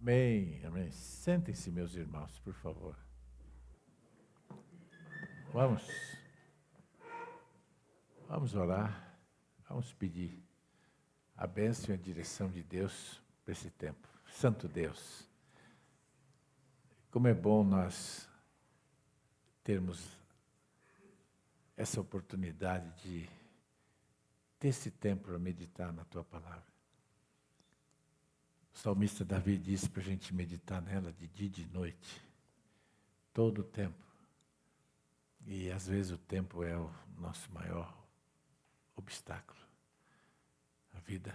Amém, amém. Sentem-se, meus irmãos, por favor. Vamos orar, vamos pedir a bênção e a direção de Deus para esse tempo. Santo Deus, como é bom nós termos essa oportunidade de ter esse tempo para meditar na Tua Palavra. O salmista Davi disse para a gente meditar nela de dia e de noite, todo o tempo. E às vezes o tempo é o nosso maior obstáculo. A vida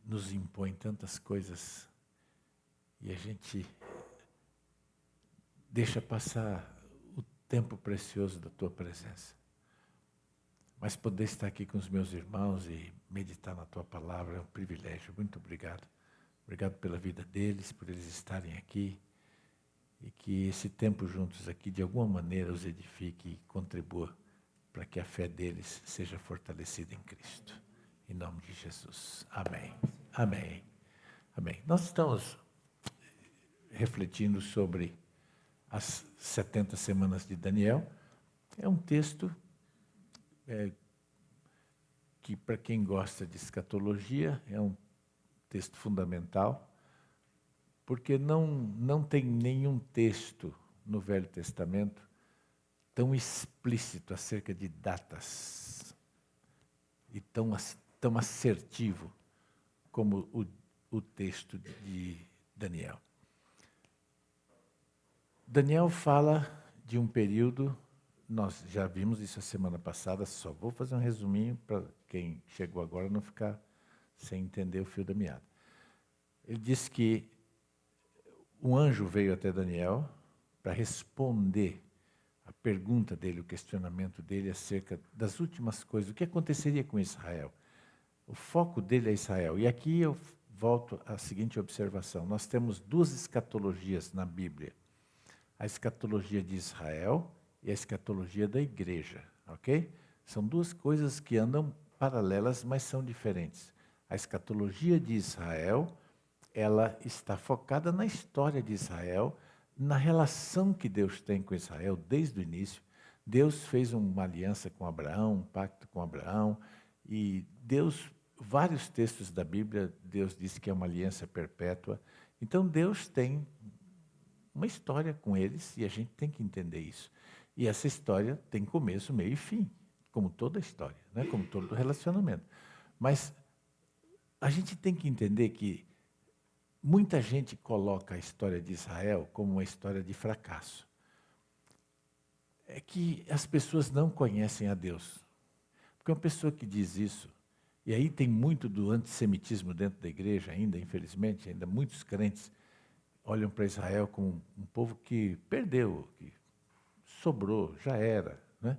nos impõe tantas coisas e a gente deixa passar o tempo precioso da Tua presença. Mas poder estar aqui com os meus irmãos e meditar na Tua Palavra é um privilégio. Muito obrigado. Obrigado pela vida deles, por eles estarem aqui. E que esse tempo juntos aqui, de alguma maneira, os edifique e contribua para que a fé deles seja fortalecida em Cristo. Em nome de Jesus. Amém. Amém. Amém. Nós estamos refletindo sobre as 70 semanas de Daniel. É um texto que, para quem gosta de escatologia, é um texto fundamental, porque não tem nenhum texto no Velho Testamento tão explícito acerca de datas e tão assertivo como o texto de Daniel. Daniel fala de um período, nós já vimos isso a semana passada, só vou fazer um resuminho para quem chegou agora não ficar sem entender o fio da meada. Ele diz que um anjo veio até Daniel para responder a pergunta dele, o questionamento dele acerca das últimas coisas, o que aconteceria com Israel. O foco dele é Israel. E aqui eu volto à seguinte observação. Nós temos duas escatologias na Bíblia. A escatologia de Israel e a escatologia da igreja, ok? São duas coisas que andam paralelas, mas são diferentes. A escatologia de Israel, ela está focada na história de Israel, na relação que Deus tem com Israel desde o início. Deus fez uma aliança com Abraão, um pacto com Abraão, e Deus, vários textos da Bíblia, Deus disse que é uma aliança perpétua. Então Deus tem uma história com eles e a gente tem que entender isso. E essa história tem começo, meio e fim, como toda história, né? Como todo relacionamento. Mas a gente tem que entender que muita gente coloca a história de Israel como uma história de fracasso. É que as pessoas não conhecem a Deus. Porque uma pessoa que diz isso, e aí tem muito do antissemitismo dentro da igreja ainda, infelizmente, ainda muitos crentes olham para Israel como um povo que perdeu, que sobrou, já era, né?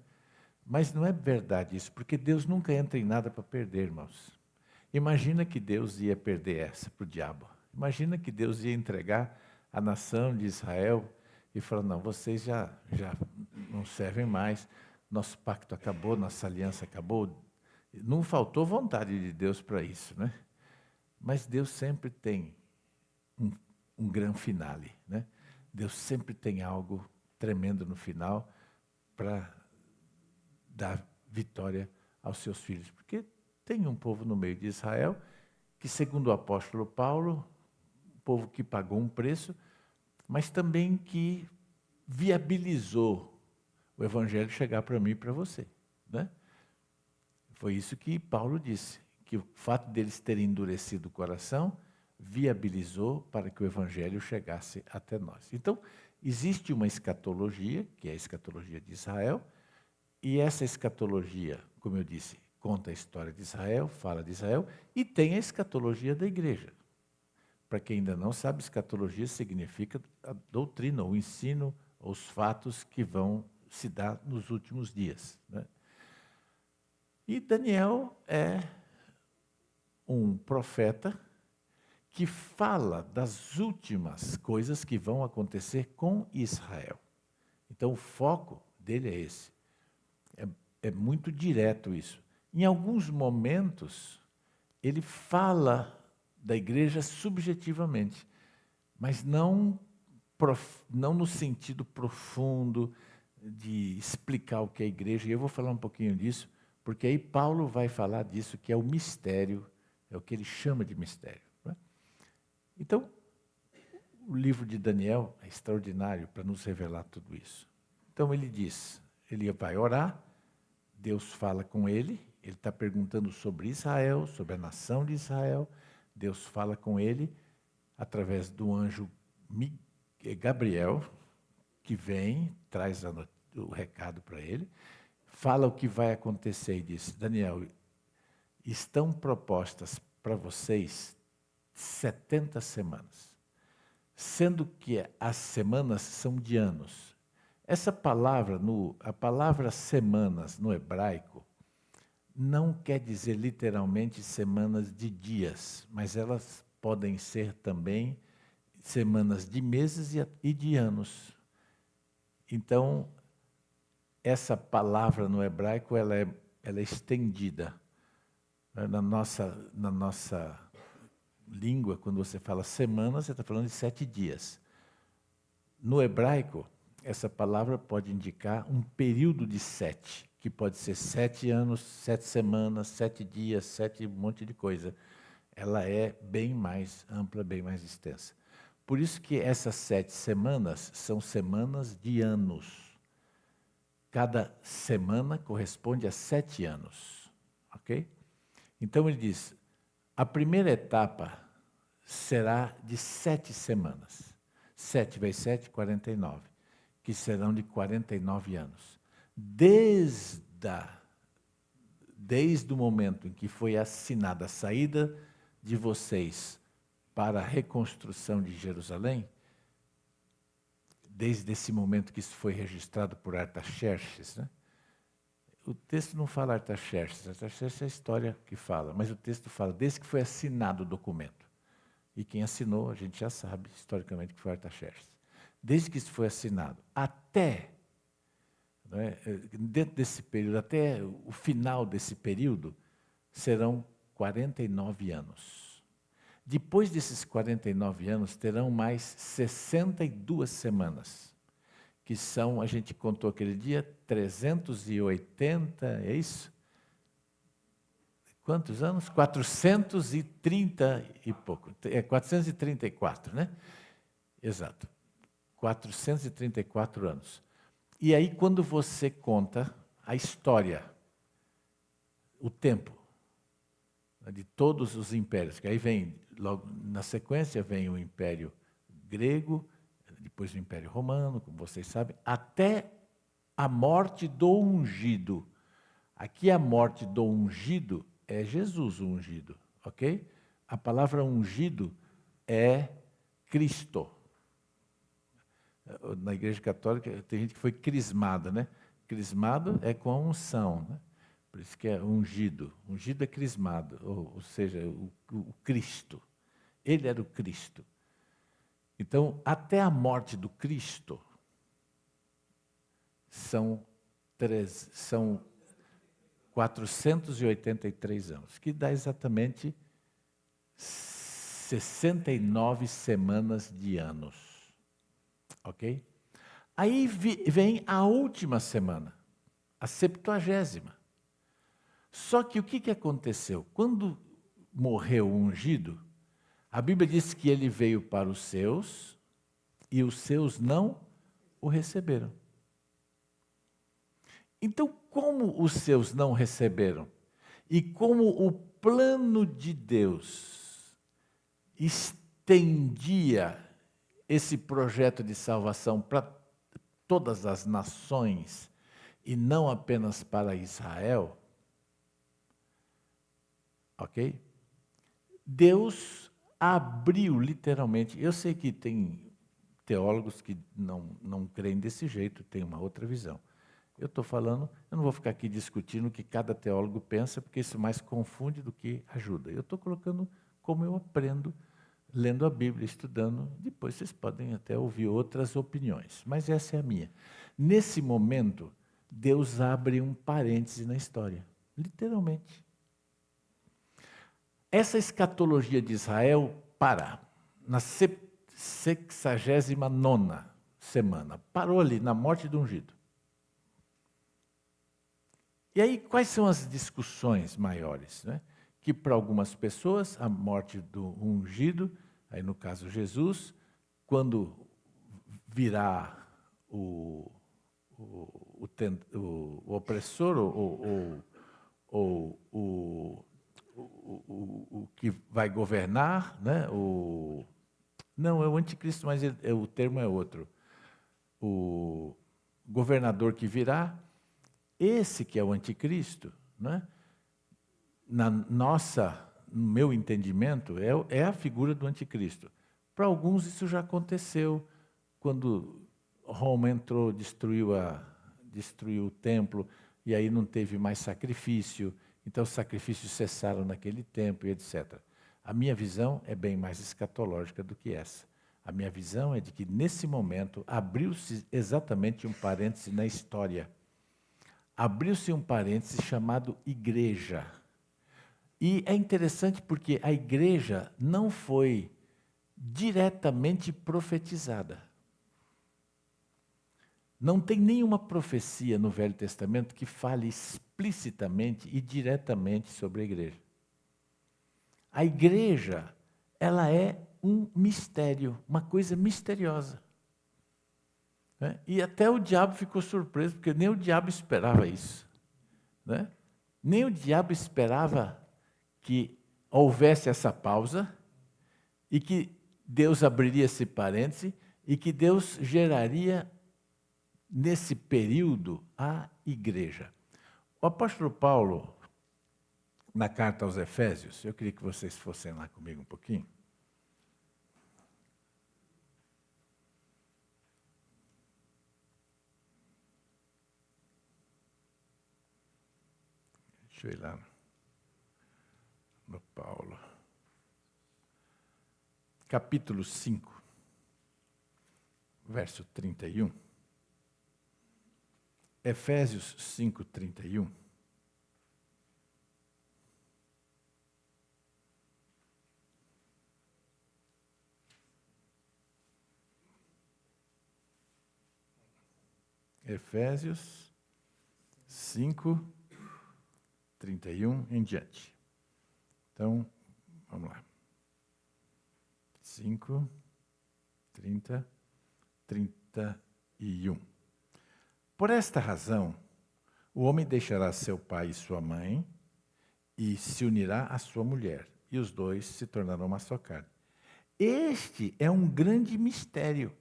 Mas não é verdade isso, porque Deus nunca entra em nada para perder, irmãos. Imagina que Deus ia perder essa para o diabo. Imagina que Deus ia entregar a nação de Israel e falar, não, vocês já não servem mais, nosso pacto acabou, nossa aliança acabou. Não faltou vontade de Deus para isso, né? Mas Deus sempre tem um grande finale, né? Deus sempre tem algo tremendo no final para dar vitória aos seus filhos. Porque tem um povo no meio de Israel que, segundo o apóstolo Paulo, um povo que pagou um preço, mas também que viabilizou o evangelho chegar para mim e para você, né? Foi isso que Paulo disse, que o fato deles terem endurecido o coração viabilizou para que o evangelho chegasse até nós. Então, existe uma escatologia, que é a escatologia de Israel, e essa escatologia, como eu disse, conta a história de Israel, fala de Israel, e tem a escatologia da igreja. Para quem ainda não sabe, escatologia significa a doutrina, o ensino, os fatos que vão se dar nos últimos dias, né? E Daniel é um profeta que fala das últimas coisas que vão acontecer com Israel. Então, o foco dele é esse. É muito direto isso. Em alguns momentos, ele fala da igreja subjetivamente. mas não no sentido profundo de explicar o que é a igreja. E eu vou falar um pouquinho disso, porque aí Paulo vai falar disso, que é o mistério, é o que ele chama de mistério. Né? Então, o livro de Daniel é extraordinário para nos revelar tudo isso. Então ele diz, ele vai orar, Deus fala com ele está perguntando sobre Israel, sobre a nação de Israel. Deus fala com ele através do anjo Gabriel, que vem, traz o recado para ele, fala o que vai acontecer e diz, Daniel, estão propostas para vocês 70 semanas, sendo que as semanas são de anos. Essa palavra, a palavra semanas no hebraico, não quer dizer literalmente semanas de dias, mas elas podem ser também semanas de meses e de anos. Então, essa palavra no hebraico ela é estendida. Na nossa língua, quando você fala semana, você está falando de 7 dias. No hebraico, essa palavra pode indicar um período de 7, que pode ser 7 anos, 7 semanas, 7 dias, 7 um monte de coisa. Ela é bem mais ampla, bem mais extensa. Por isso que essas 7 semanas são semanas de anos. Cada semana corresponde a 7 anos. Ok? Então ele diz, a primeira etapa será de 7 semanas. 7 vezes 7, 49. Que serão de 49 anos. Desde o momento em que foi assinada a saída de vocês para a reconstrução de Jerusalém, desde esse momento que isso foi registrado por Artaxerxes, né? O texto não fala Artaxerxes é a história que fala, mas o texto fala desde que foi assinado o documento. E quem assinou, a gente já sabe, historicamente, que foi Artaxerxes. Desde que isso foi assinado até, né, dentro desse período, até o final desse período, serão 49 anos. Depois desses 49 anos, terão mais 62 semanas, que são, a gente contou aquele dia, 380, é isso? Quantos anos? 430 e pouco. 434, né? Exato. 434 anos. E aí, quando você conta a história, o tempo de todos os impérios, que aí vem, logo na sequência, vem o Império Grego, depois o Império Romano, como vocês sabem, até a morte do ungido. Aqui a morte do ungido é Jesus o ungido, ok? A palavra ungido é Cristo. Na Igreja Católica tem gente que foi crismada, né? Crismado é com a unção, né? Por isso que é ungido. Ungido é crismado, ou seja, o Cristo. Ele era o Cristo. Então, até a morte do Cristo, são 483 anos, que dá exatamente 69 semanas de anos. Ok? Aí vem a última semana, a 70ª. Só que o que aconteceu? Quando morreu o ungido, a Bíblia diz que ele veio para os seus e os seus não o receberam. Então, como os seus não receberam? E como o plano de Deus estendia esse projeto de salvação para todas as nações e não apenas para Israel, ok? Deus abriu literalmente. Eu sei que tem teólogos que não creem desse jeito, tem uma outra visão. Eu estou falando, eu não vou ficar aqui discutindo o que cada teólogo pensa, porque isso mais confunde do que ajuda. Eu estou colocando como eu aprendo, lendo a Bíblia, estudando. Depois vocês podem até ouvir outras opiniões, mas essa é a minha. Nesse momento, Deus abre um parêntese na história, literalmente. Essa escatologia de Israel para na 69ª semana. Parou ali, na morte do ungido. E aí, quais são as discussões maiores? Né? Que para algumas pessoas, a morte do ungido, aí no caso Jesus, quando virá o opressor, o que vai governar, né? Não, é o anticristo, mas o termo é outro. O governador que virá, esse que é o anticristo, né? No meu entendimento, é a figura do anticristo. Para alguns isso já aconteceu, quando Roma entrou, destruiu o templo, e aí não teve mais sacrifício, então os sacrifícios cessaram naquele tempo, e etc. A minha visão é bem mais escatológica do que essa. A minha visão é de que, nesse momento, abriu-se exatamente um parêntese na história. Abriu-se um parêntese chamado igreja. E é interessante porque a igreja não foi diretamente profetizada. Não tem nenhuma profecia no Velho Testamento que fale explicitamente e diretamente sobre a igreja. A igreja, ela é um mistério, uma coisa misteriosa. Né? E até o diabo ficou surpreso, porque nem o diabo esperava isso. Né? Nem o diabo esperava que houvesse essa pausa e que Deus abriria esse parêntese e que Deus geraria, nesse período, a igreja. O apóstolo Paulo, na carta aos Efésios, eu queria que vocês fossem lá comigo um pouquinho. Deixa eu ir lá no Paulo. Capítulo 5, verso 31. Efésios 5, 31. Efésios 5, 31 em diante. Então, vamos lá. 5, 30, 31. Por esta razão, o homem deixará seu pai e sua mãe e se unirá à sua mulher, e os dois se tornarão uma só carne. Este é um grande mistério.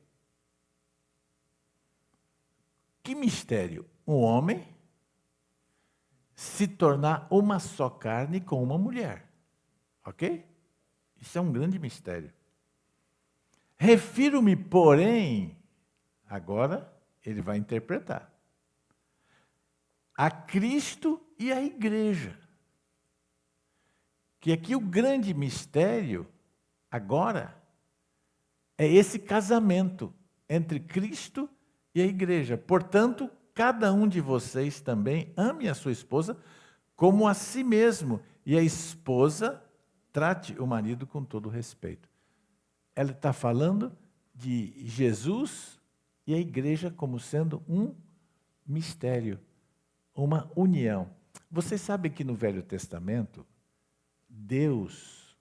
Que mistério? Um homem se tornar uma só carne com uma mulher. Ok? Isso é um grande mistério. Refiro-me, porém, agora ele vai interpretar, a Cristo e à igreja. Que aqui o grande mistério, agora, é esse casamento entre Cristo e a igreja. Portanto, cada um de vocês também ame a sua esposa como a si mesmo, e a esposa trate o marido com todo respeito. Ela está falando de Jesus e a igreja como sendo um mistério, uma união. Vocês sabem que no Velho Testamento, Deus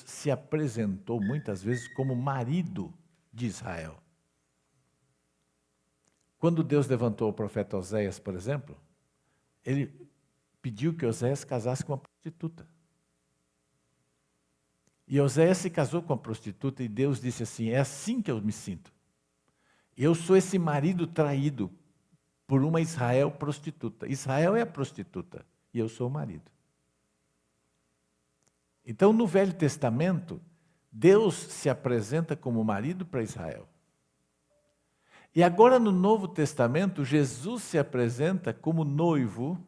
se apresentou muitas vezes como marido de Israel. Quando Deus levantou o profeta Oséias, por exemplo, ele pediu que Oséias casasse com uma prostituta. E Oséias se casou com a prostituta e Deus disse assim: é assim que eu me sinto. Eu sou esse marido traído por uma Israel prostituta. Israel é a prostituta e eu sou o marido. Então, no Velho Testamento, Deus se apresenta como marido para Israel. E agora, no Novo Testamento, Jesus se apresenta como noivo,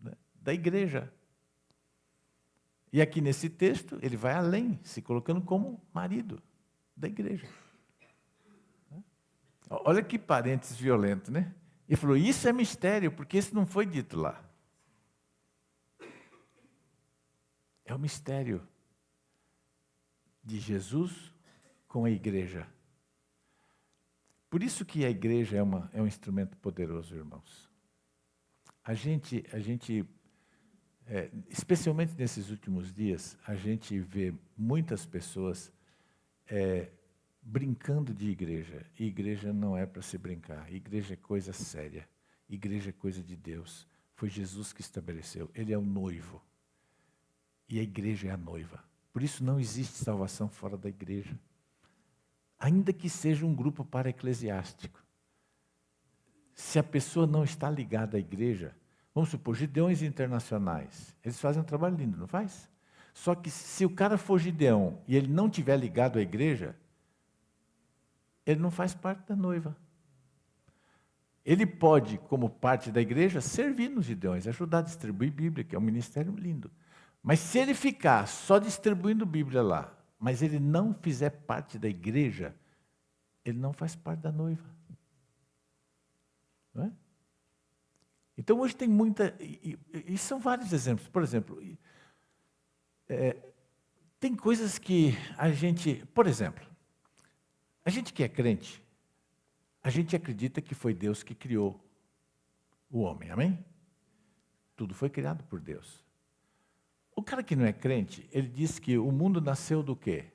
né, da igreja. E aqui nesse texto, ele vai além, se colocando como marido da igreja. Olha que parênteses violento, né? Ele falou, isso é mistério, porque isso não foi dito lá. É o mistério de Jesus com a igreja. Por isso que a igreja é um instrumento poderoso, irmãos. Especialmente nesses últimos dias, a gente vê muitas pessoas brincando de igreja. E igreja não é para se brincar. Igreja é coisa séria. Igreja é coisa de Deus. Foi Jesus que estabeleceu. Ele é o noivo. E a igreja é a noiva. Por isso não existe salvação fora da igreja. Ainda que seja um grupo para-eclesiástico. Se a pessoa não está ligada à igreja, vamos supor, Gideões internacionais, eles fazem um trabalho lindo, não faz? Só que se o cara for Gideão e ele não estiver ligado à igreja, ele não faz parte da noiva. Ele pode, como parte da igreja, servir nos Gideões, ajudar a distribuir Bíblia, que é um ministério lindo. Mas se ele ficar só distribuindo Bíblia lá, mas ele não fizer parte da igreja, ele não faz parte da noiva. Não é? Então hoje tem muita... E são vários exemplos. Por exemplo, tem coisas que a gente... Por exemplo, a gente que é crente, a gente acredita que foi Deus que criou o homem, amém? Tudo foi criado por Deus. O cara que não é crente, ele diz que o mundo nasceu do quê?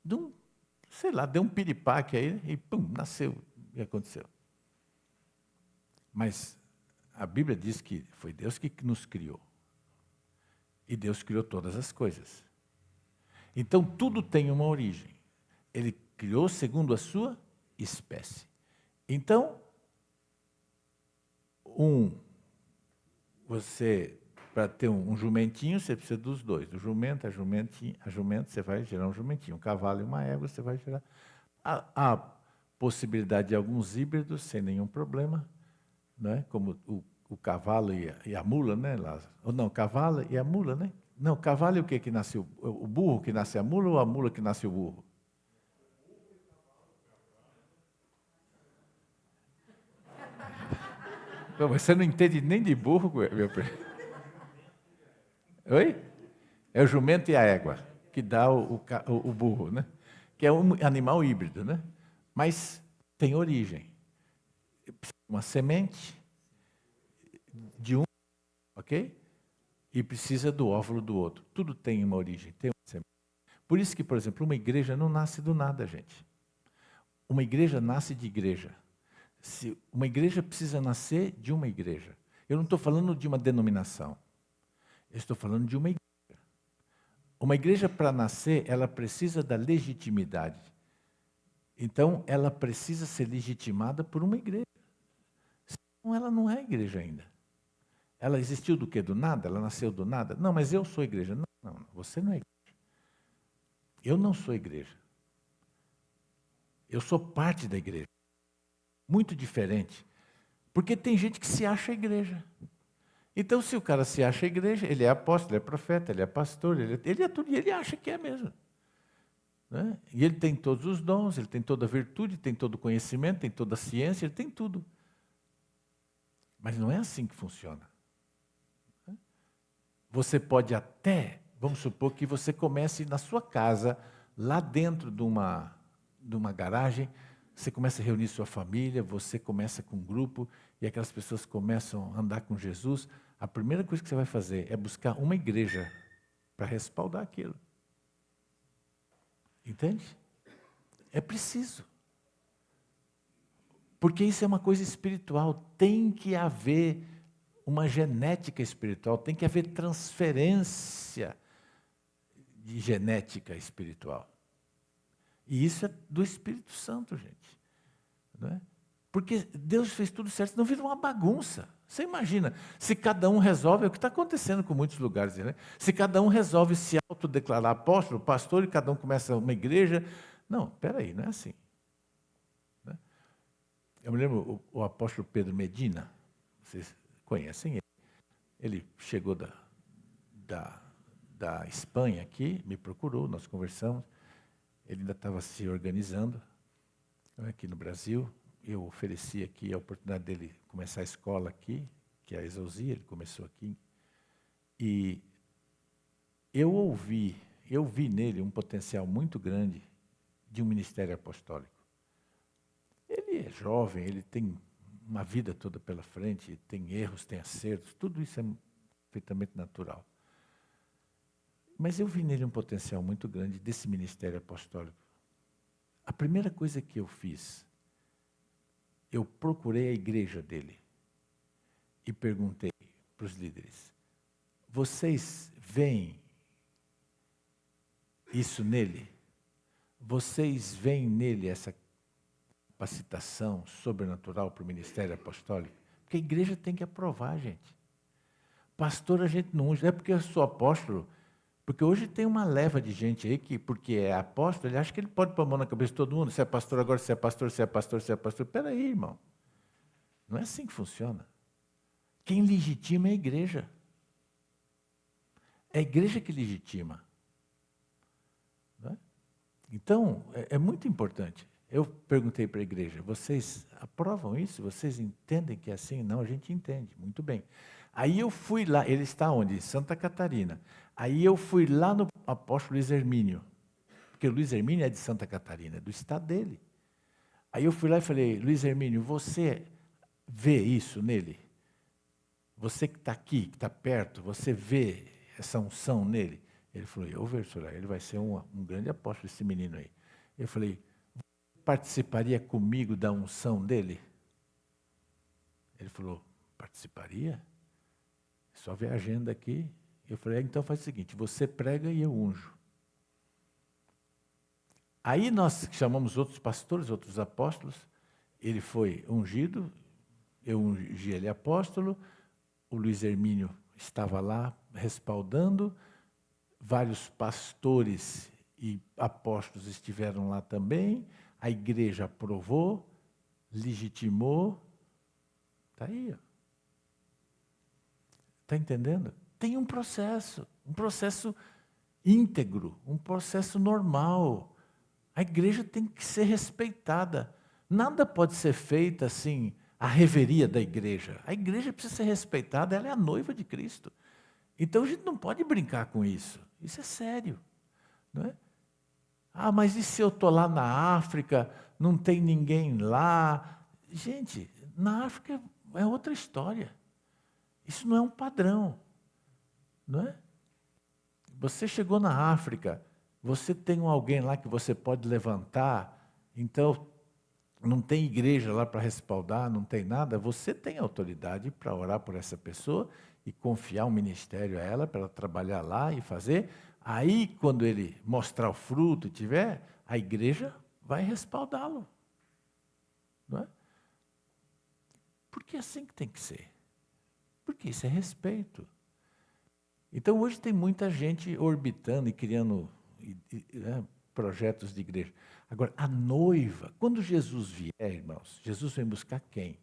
Deu um piripaque aí e pum, nasceu e aconteceu. Mas a Bíblia diz que foi Deus que nos criou. E Deus criou todas as coisas. Então tudo tem uma origem. Ele criou segundo a sua espécie. Então, para ter um jumentinho, você precisa dos dois. Do jumento, a jumento, você vai gerar um jumentinho. Um cavalo e uma égua, você vai gerar. Há possibilidade de alguns híbridos, sem nenhum problema, né? Como o cavalo e a mula, né, Lázaro? Ou não, cavalo e a mula, né? Não, cavalo e o que nasce? O burro que nasce a mula ou a mula que nasce o burro? Pô, mas você não entende nem de burro, meu primo. Oi? É o jumento e a égua que dá o burro, né? Que é um animal híbrido, né? Mas tem origem. Uma semente de um, ok? E precisa do óvulo do outro. Tudo tem uma origem, tem uma semente. Por isso que, por exemplo, uma igreja não nasce do nada, gente. Uma igreja nasce de igreja. Uma igreja precisa nascer de uma igreja. Eu não estou falando de uma denominação. Eu estou falando de uma igreja. Uma igreja, para nascer, ela precisa da legitimidade. Então, ela precisa ser legitimada por uma igreja. Senão, ela não é igreja ainda. Ela existiu do quê? Do nada? Ela nasceu do nada? Não, mas eu sou igreja. Não, você não é igreja. Eu não sou igreja. Eu sou parte da igreja. Muito diferente. Porque tem gente que se acha igreja. Então, se o cara se acha igreja, ele é apóstolo, ele é profeta, ele é pastor, ele é tudo, e ele acha que é mesmo. Né? E ele tem todos os dons, ele tem toda a virtude, tem todo o conhecimento, tem toda a ciência, ele tem tudo. Mas não é assim que funciona. Você pode até, vamos supor que você comece na sua casa, lá dentro de uma garagem, você começa a reunir sua família, você começa com um grupo, e aquelas pessoas começam a andar com Jesus. A primeira coisa que você vai fazer é buscar uma igreja para respaldar aquilo. Entende? É preciso. Porque isso é uma coisa espiritual. Tem que haver uma genética espiritual, tem que haver transferência de genética espiritual. E isso é do Espírito Santo, gente. Não é? Porque Deus fez tudo certo, senão vira uma bagunça. Você imagina, se cada um resolve, é o que está acontecendo com muitos lugares, né? Se cada um resolve se autodeclarar apóstolo, pastor, e cada um começa uma igreja. Não, peraí, não é assim. Né? Eu me lembro o apóstolo Pedro Medina, vocês conhecem ele. Ele chegou da Espanha aqui, me procurou, nós conversamos. Ele ainda estava se organizando aqui no Brasil. Eu ofereci aqui a oportunidade dele começar a escola aqui, que é a Exousia, ele começou aqui. E eu ouvi eu vi nele um potencial muito grande de um ministério apostólico. Ele é jovem, ele tem uma vida toda pela frente, tem erros, tem acertos, tudo isso é perfeitamente natural. Mas eu vi nele um potencial muito grande desse ministério apostólico. A primeira coisa que eu fiz, eu procurei a igreja dele e perguntei para os líderes: vocês veem isso nele? Vocês veem nele essa capacitação sobrenatural para o ministério apostólico? Porque a igreja tem que aprovar, gente. Pastor a gente não usa, não é porque eu sou apóstolo, porque hoje tem uma leva de gente aí que, porque é apóstolo, ele acha que ele pode pôr a mão na cabeça de todo mundo, se é pastor agora, se é pastor, se é pastor, se é pastor. Espera aí, irmão. Não é assim que funciona. Quem legitima é a igreja. É a igreja que legitima. Não é? Então, é muito importante. Eu perguntei para a igreja: vocês aprovam isso? Vocês entendem que é assim? Não, a gente entende. Muito bem. Aí eu fui lá, ele está onde? Em Santa Catarina. Aí eu fui lá no apóstolo Luiz Hermínio, porque o Luiz Hermínio é de Santa Catarina, é do estado dele. Aí eu fui lá e falei: Luiz Hermínio, você vê isso nele? Você que está aqui, que está perto, você vê essa unção nele? Ele falou: eu vejo, senhor, ele vai ser um grande apóstolo, esse menino aí. Eu falei: participaria comigo da unção dele? Ele falou: participaria? Só ver a agenda aqui. Eu falei: então faz o seguinte, você prega e eu unjo. Aí nós chamamos outros pastores, outros apóstolos, ele foi ungido, eu ungi ele apóstolo, o Luiz Hermínio estava lá respaldando, vários pastores e apóstolos estiveram lá também, a igreja aprovou, legitimou. Está aí. Está entendendo? Tem um processo íntegro, um processo normal. A igreja tem que ser respeitada. Nada pode ser feito assim, a reveria da igreja. A igreja precisa ser respeitada, ela é a noiva de Cristo. Então a gente não pode brincar com isso. Isso é sério. Não é? Ah, mas e se eu estou lá na África, não tem ninguém lá? Gente, na África é outra história. Isso não é um padrão. Não é? Você chegou na África, você tem alguém lá que você pode levantar, então não tem igreja lá para respaldar, não tem nada, você tem autoridade para orar por essa pessoa e confiar um ministério a ela, para ela trabalhar lá e fazer. Aí, quando ele mostrar o fruto e tiver, a igreja vai respaldá-lo. Não é? Porque é assim que tem que ser. Porque isso é respeito. Então, hoje tem muita gente orbitando e criando projetos de igreja. Agora, a noiva, quando Jesus vier, irmãos, Jesus vem buscar quem?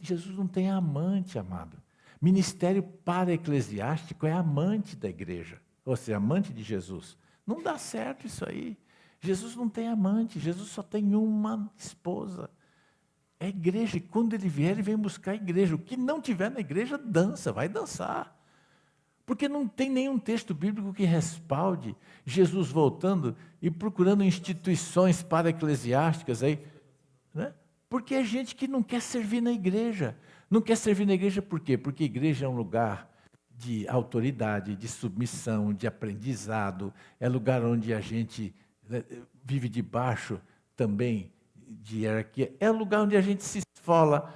Jesus não tem amante, amado. Ministério para-eclesiástico é amante da igreja, ou seja, amante de Jesus. Não dá certo isso aí. Jesus não tem amante, Jesus só tem uma esposa. É a igreja, e quando ele vier, ele vem buscar a igreja. O que não tiver na igreja, dança, vai dançar. Porque não tem nenhum texto bíblico que respalde Jesus voltando e procurando instituições para-eclesiásticas aí, né? Porque é gente que não quer servir na igreja. Não quer servir na igreja por quê? Porque a igreja é um lugar de autoridade, de submissão, de aprendizado, é lugar onde a gente, né, vive debaixo também de hierarquia, é lugar onde a gente se esfola,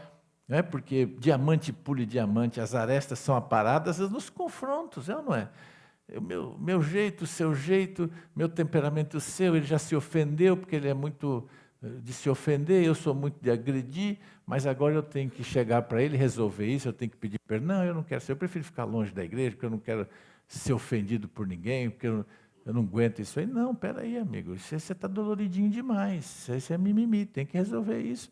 né? Porque diamante pule diamante, as arestas são aparadas nos confrontos, é ou não é? O meu jeito, o seu jeito, meu temperamento, o seu, ele já se ofendeu, porque ele é muito de se ofender, eu sou muito de agredir, mas agora eu tenho que chegar para ele, resolver isso, eu tenho que pedir perdão. Não, eu não quero ser, eu prefiro ficar longe da igreja, porque eu não quero ser ofendido por ninguém, porque eu não aguento isso aí. Não, peraí, amigo, você está doloridinho demais, isso é mimimi, tem que resolver isso.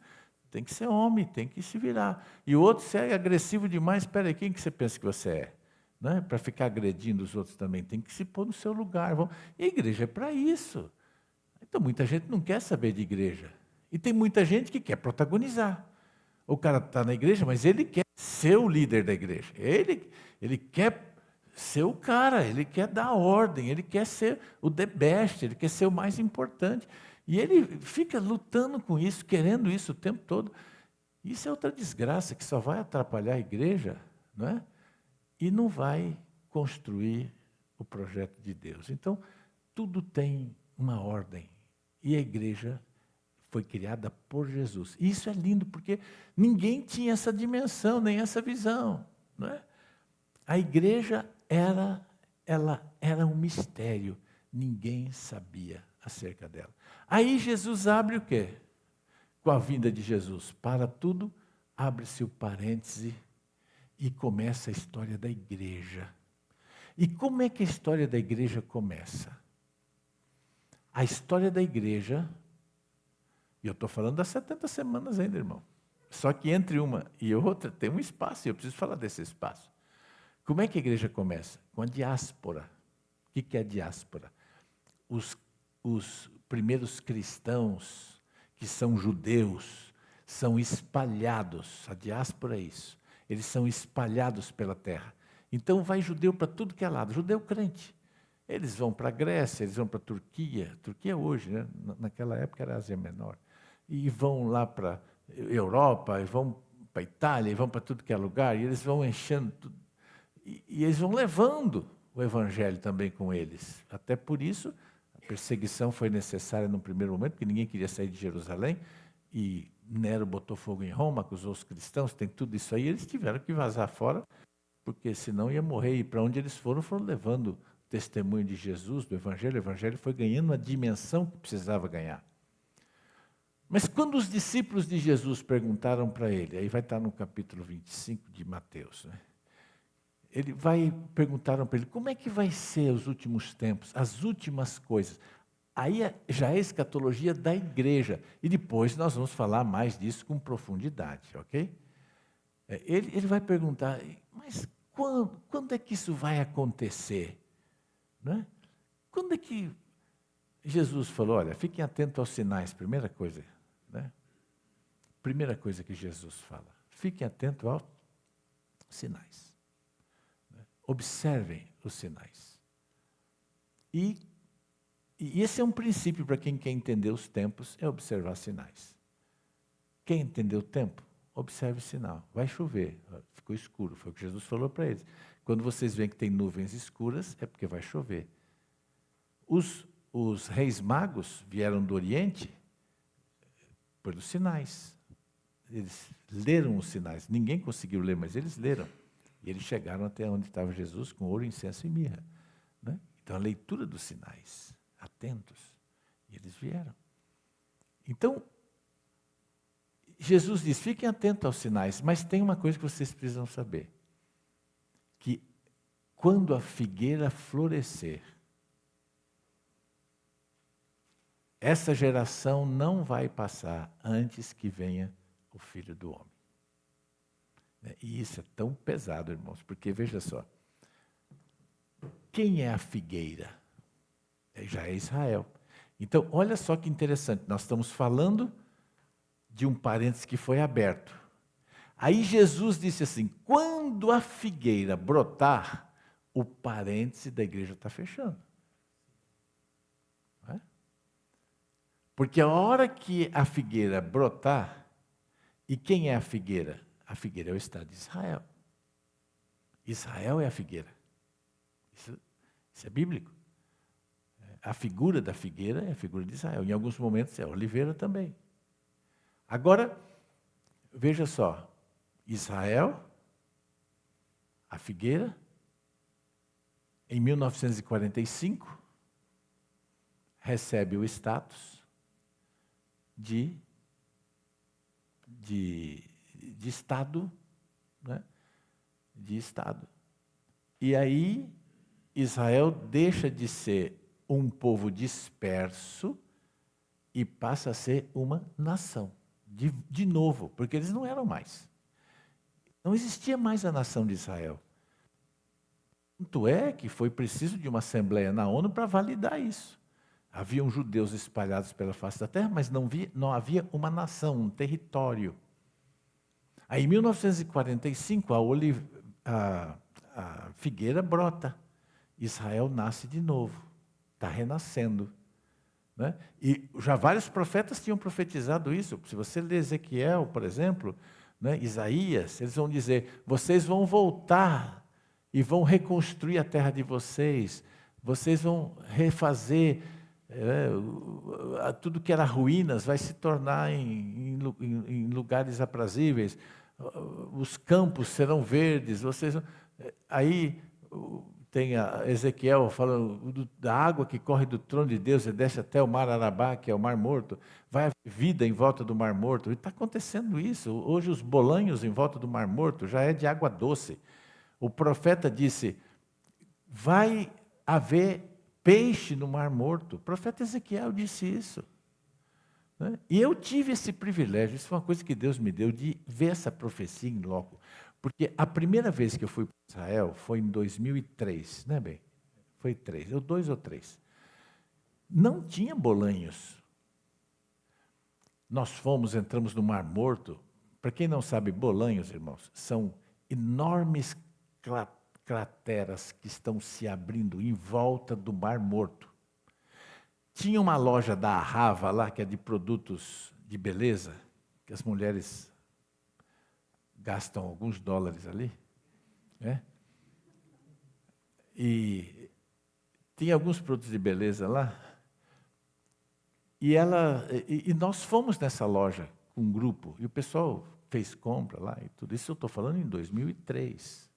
Tem que ser homem, tem que se virar. E o outro, se é agressivo demais, espera aí, quem que você pensa que você é? Né? Para ficar agredindo os outros também, tem que se pôr no seu lugar. E a igreja é para isso. Então, muita gente não quer saber de igreja. E tem muita gente que quer protagonizar. O cara está na igreja, mas ele quer ser o líder da igreja. Ele quer ser o cara, ele quer dar ordem, ele quer ser o the best, ele quer ser o mais importante. E ele fica lutando com isso, querendo isso o tempo todo. Isso é outra desgraça que só vai atrapalhar a igreja, não é? E não vai construir o projeto de Deus. Então, tudo tem uma ordem. E a igreja foi criada por Jesus. E isso é lindo, porque ninguém tinha essa dimensão, nem essa visão, não é? A igreja ela era um mistério. Ninguém sabia acerca dela. Aí Jesus abre o quê? Com a vinda de Jesus, para tudo, abre-se o parêntese e começa a história da igreja. E como é que a história da igreja começa? A história da igreja, e eu estou falando das 70 semanas ainda, irmão. Só que entre uma e outra tem um espaço, e eu preciso falar desse espaço. Como é que a igreja começa? Com a diáspora. O que é a diáspora? Os primeiros cristãos, que são judeus, são espalhados. A diáspora é isso. Eles são espalhados pela terra. Então vai judeu para tudo que é lado, judeu crente. Eles vão para a Grécia, eles vão para a Turquia. Turquia hoje, né? Naquela época era Ásia Menor. E vão lá para a Europa, e vão para a Itália, e vão para tudo que é lugar, e eles vão enchendo tudo. E eles vão levando o evangelho também com eles. Até por isso, a perseguição foi necessária no primeiro momento, porque ninguém queria sair de Jerusalém, e Nero botou fogo em Roma, acusou os cristãos, tem tudo isso aí, eles tiveram que vazar fora, porque senão ia morrer. E para onde eles foram levando o testemunho de Jesus, do evangelho. O evangelho foi ganhando a dimensão que precisava ganhar. Mas quando os discípulos de Jesus perguntaram para ele, aí vai estar no capítulo 25 de Mateus, né? Perguntaram para ele, como é que vai ser os últimos tempos, as últimas coisas? Aí já é a escatologia da igreja. E depois nós vamos falar mais disso com profundidade, ok? Ele vai perguntar, mas quando é que isso vai acontecer? Não é? Quando é que Jesus falou, olha, fiquem atentos aos sinais, primeira coisa, né? Primeira coisa que Jesus fala, fiquem atentos aos sinais. Observem os sinais. E esse é um princípio para quem quer entender os tempos, é observar sinais. Quer entender o tempo? Observe o sinal. Vai chover, ficou escuro, foi o que Jesus falou para eles. Quando vocês veem que tem nuvens escuras, é porque vai chover. Os reis magos vieram do Oriente pelos sinais. Eles leram os sinais. Ninguém conseguiu ler, mas eles leram. E eles chegaram até onde estava Jesus com ouro, incenso e mirra, né? Então, a leitura dos sinais, atentos. E eles vieram. Então, Jesus diz, fiquem atentos aos sinais, mas tem uma coisa que vocês precisam saber. Que quando a figueira florescer, essa geração não vai passar antes que venha o Filho do Homem. E isso é tão pesado, irmãos, porque veja só, quem é a figueira? Já é Israel. Então, olha só que interessante, nós estamos falando de um parênteses que foi aberto. Aí Jesus disse assim, quando a figueira brotar, o parêntese da igreja está fechando. Não é? Porque a hora que a figueira brotar, e quem é a figueira? A figueira é o Estado de Israel. Israel é a figueira. Isso é bíblico. A figura da figueira é a figura de Israel. Em alguns momentos é a oliveira também. Agora, veja só. Israel, a figueira, em 1945, recebe o status de Estado, né? De Estado. E aí, Israel deixa de ser um povo disperso e passa a ser uma nação. De novo, porque eles não eram mais. Não existia mais a nação de Israel. Tanto é que foi preciso de uma assembleia na ONU para validar isso. Haviam judeus espalhados pela face da terra, mas não havia uma nação, um território. Aí, em 1945, a figueira brota. Israel nasce de novo, está renascendo. Né? E já vários profetas tinham profetizado isso. Se você ler Ezequiel, por exemplo, né, Isaías, eles vão dizer, vocês vão voltar e vão reconstruir a terra de vocês, vocês vão refazer, tudo que era ruínas vai se tornar em lugares aprazíveis, os campos serão verdes, aí tem Ezequiel falando da água que corre do trono de Deus e desce até o mar Arabá, que é o mar morto, vai haver vida em volta do mar morto, e está acontecendo isso, hoje os bolanhos em volta do mar morto já é de água doce. O profeta disse, vai haver peixe no mar morto. O profeta Ezequiel disse isso. Né? E eu tive esse privilégio, isso foi uma coisa que Deus me deu, de ver essa profecia em loco. Porque a primeira vez que eu fui para Israel foi em 2003, né, bem? Foi 3, 2 ou 3. Não tinha bolanhos. Nós entramos no Mar Morto. Para quem não sabe, bolanhos, irmãos, são enormes crateras que estão se abrindo em volta do Mar Morto. Tinha uma loja da Arrava lá, que é de produtos de beleza, que as mulheres gastam alguns dólares ali, né? E tinha alguns produtos de beleza lá, e nós fomos nessa loja com um grupo, e o pessoal fez compra lá e tudo isso. Eu estou falando em 2003,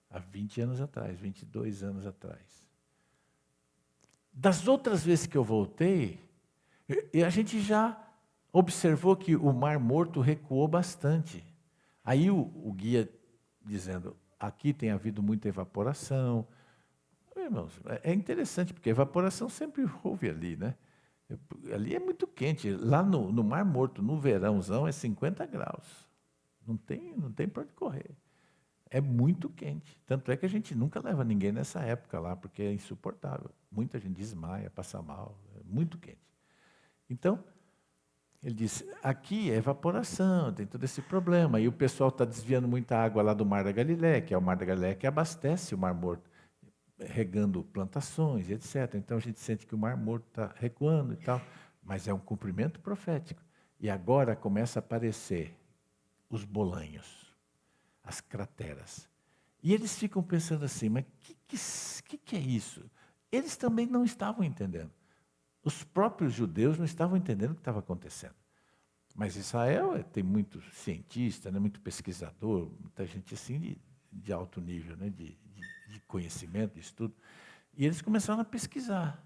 há 20 anos atrás, 22 anos atrás. Das outras vezes que eu voltei, a gente já observou que o Mar Morto recuou bastante. Aí o guia dizendo, aqui tem havido muita evaporação. Irmãos, é interessante, porque a evaporação sempre houve ali, né? Ali é muito quente. Lá no Mar Morto, no verãozão, é 50 graus. Não tem para onde correr. É muito quente. Tanto é que a gente nunca leva ninguém nessa época lá, porque é insuportável. Muita gente desmaia, passa mal, é muito quente. Então, ele disse, aqui é evaporação, tem todo esse problema. E o pessoal está desviando muita água lá do Mar da Galileia, que é o Mar da Galileia que abastece o Mar Morto, regando plantações, etc. Então a gente sente que o Mar Morto está recuando e tal, mas é um cumprimento profético. E agora começa a aparecer os bolanhos, as crateras. E eles ficam pensando assim, mas o que é isso? Eles também não estavam entendendo. Os próprios judeus não estavam entendendo o que estava acontecendo. Mas Israel tem muito cientista, né, muito pesquisador, muita gente assim de alto nível, né, de conhecimento, de estudo. E eles começaram a pesquisar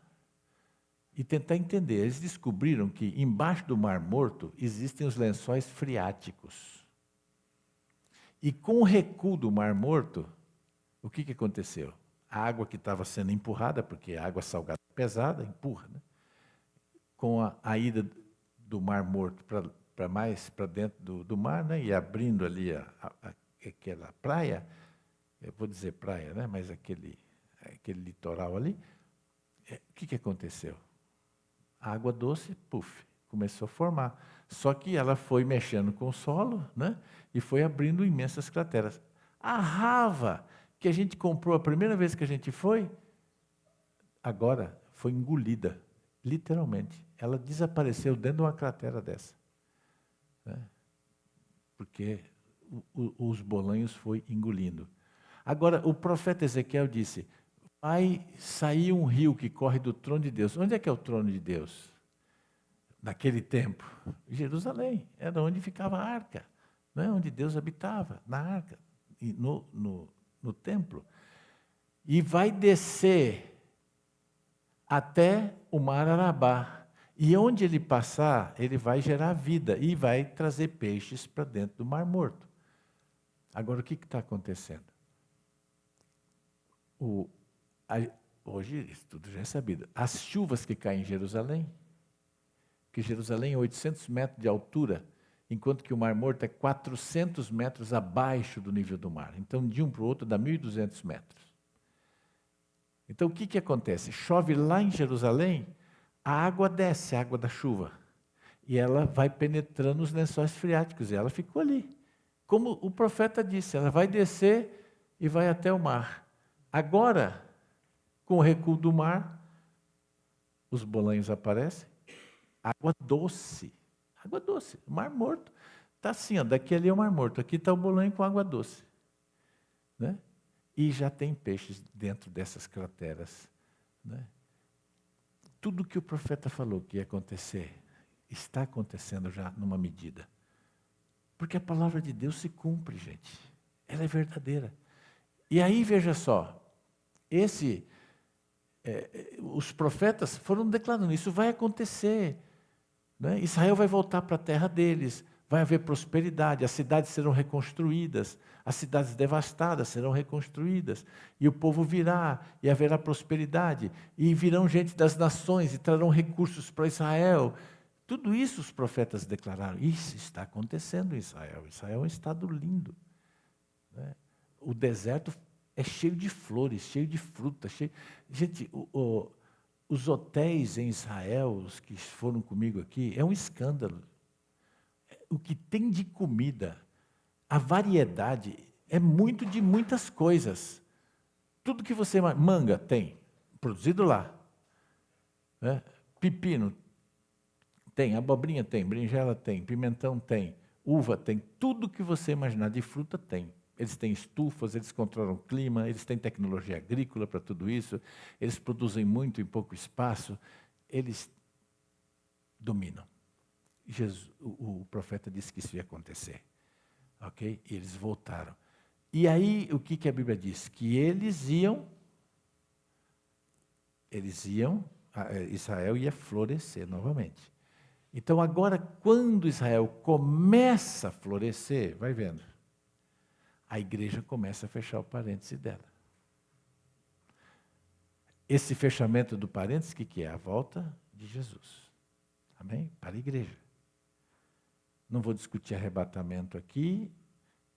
e tentar entender. Eles descobriram que embaixo do Mar Morto existem os lençóis freáticos. E com o recuo do Mar Morto, o que aconteceu? A água que estava sendo empurrada, porque a água salgada é pesada, empurra, né? Com a ida do Mar Morto para mais para dentro do mar, né? E abrindo ali aquela praia, eu vou dizer praia, né? Mas aquele litoral ali, o que aconteceu? A água doce, começou a formar. Só que ela foi mexendo com o solo, né? E foi abrindo imensas crateras. A Rava, que a gente comprou a primeira vez que a gente foi, agora foi engolida, literalmente. Ela desapareceu dentro de uma cratera dessa. Né? Porque os bolanhos foi engolindo. Agora, o profeta Ezequiel disse, vai sair um rio que corre do trono de Deus. Onde é que é o trono de Deus? Naquele tempo, Jerusalém, era onde ficava a arca, né? Onde Deus habitava, na arca, e no templo. E vai descer até o mar Arabá. E onde ele passar, ele vai gerar vida e vai trazer peixes para dentro do Mar Morto. Agora, o que está acontecendo? Hoje, isso tudo já é sabido. As chuvas que caem em Jerusalém, que Jerusalém é 800 metros de altura, enquanto que o Mar Morto é 400 metros abaixo do nível do mar. Então, de um para o outro, dá 1.200 metros. Então, o que acontece? Chove lá em Jerusalém, a água desce, a água da chuva, e ela vai penetrando os lençóis freáticos, e ela ficou ali. Como o profeta disse, ela vai descer e vai até o mar. Agora, com o recuo do mar, os bolanhos aparecem, água doce, o Mar Morto. Está assim, ó, daqui ali é o Mar Morto, aqui está o bolanho com água doce. Né? E já tem peixes dentro dessas crateras. Né? Tudo que o profeta falou que ia acontecer, está acontecendo já numa medida. Porque a palavra de Deus se cumpre, gente. Ela é verdadeira. E aí, veja só, os profetas foram declarando, isso vai acontecer. Né? Israel vai voltar para a terra deles, vai haver prosperidade, as cidades serão reconstruídas, as cidades devastadas serão reconstruídas, e o povo virá, e haverá prosperidade, e virão gente das nações, e trarão recursos para Israel. Tudo isso os profetas declararam. Isso está acontecendo em Israel. Israel é um estado lindo. Né? O deserto é cheio de flores, cheio de frutas. Gente, os hotéis em Israel, os que foram comigo aqui, é um escândalo. O que tem de comida, a variedade é muito de muitas coisas. Tudo que você... Manga tem, produzido lá. Né? Pepino tem, abobrinha tem, berinjela tem, pimentão tem, uva tem, tudo que você imaginar de fruta tem. Eles têm estufas, eles controlam o clima, eles têm tecnologia agrícola para tudo isso, eles produzem muito em pouco espaço, eles dominam. O profeta disse que isso ia acontecer. Ok? E eles voltaram. E aí, o que a Bíblia diz? Que Israel ia florescer novamente. Então, agora, quando Israel começa a florescer, vai vendo, a igreja começa a fechar o parêntese dela. Esse fechamento do parêntese, o que é? A volta de Jesus. Amém? Para a igreja. Não vou discutir arrebatamento aqui,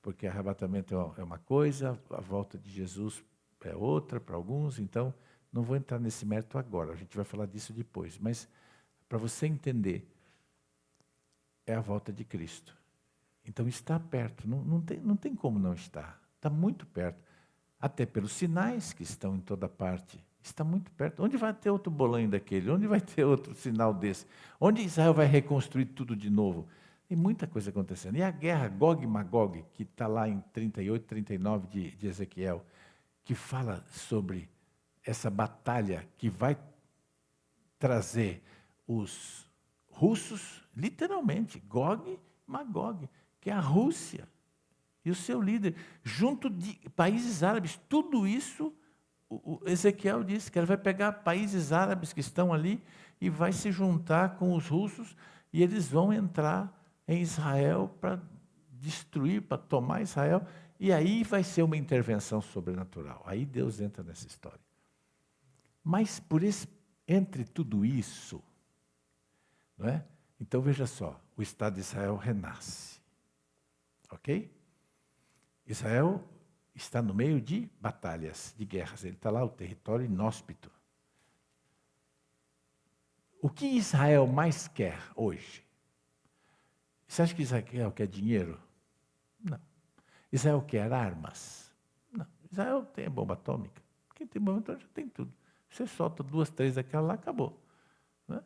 porque arrebatamento é uma coisa, a volta de Jesus é outra para alguns, então não vou entrar nesse mérito agora, a gente vai falar disso depois. Mas, para você entender, é a volta de Cristo. Então está perto, não tem como não estar. Está muito perto. Até pelos sinais que estão em toda parte. Está muito perto. Onde vai ter outro bolanho daquele? Onde vai ter outro sinal desse? Onde Israel vai reconstruir tudo de novo? Tem muita coisa acontecendo. E a guerra Gog e Magog, que está lá em 38, 39 de Ezequiel, que fala sobre essa batalha que vai trazer os russos, literalmente, Gog e Magog, que é a Rússia e o seu líder, junto de países árabes. Tudo isso, o Ezequiel disse que ele vai pegar países árabes que estão ali e vai se juntar com os russos e eles vão entrar em Israel para destruir, para tomar Israel, e aí vai ser uma intervenção sobrenatural. Aí Deus entra nessa história. Mas entre tudo isso, não é? Então veja só, o Estado de Israel renasce. Ok? Israel está no meio de batalhas, de guerras. Ele está lá, o território inóspito. O que Israel mais quer hoje? Você acha que Israel quer dinheiro? Não. Israel quer armas? Não. Israel tem bomba atômica. Quem tem bomba atômica já tem tudo. Você solta 2, 3 daquela lá, acabou. Não é?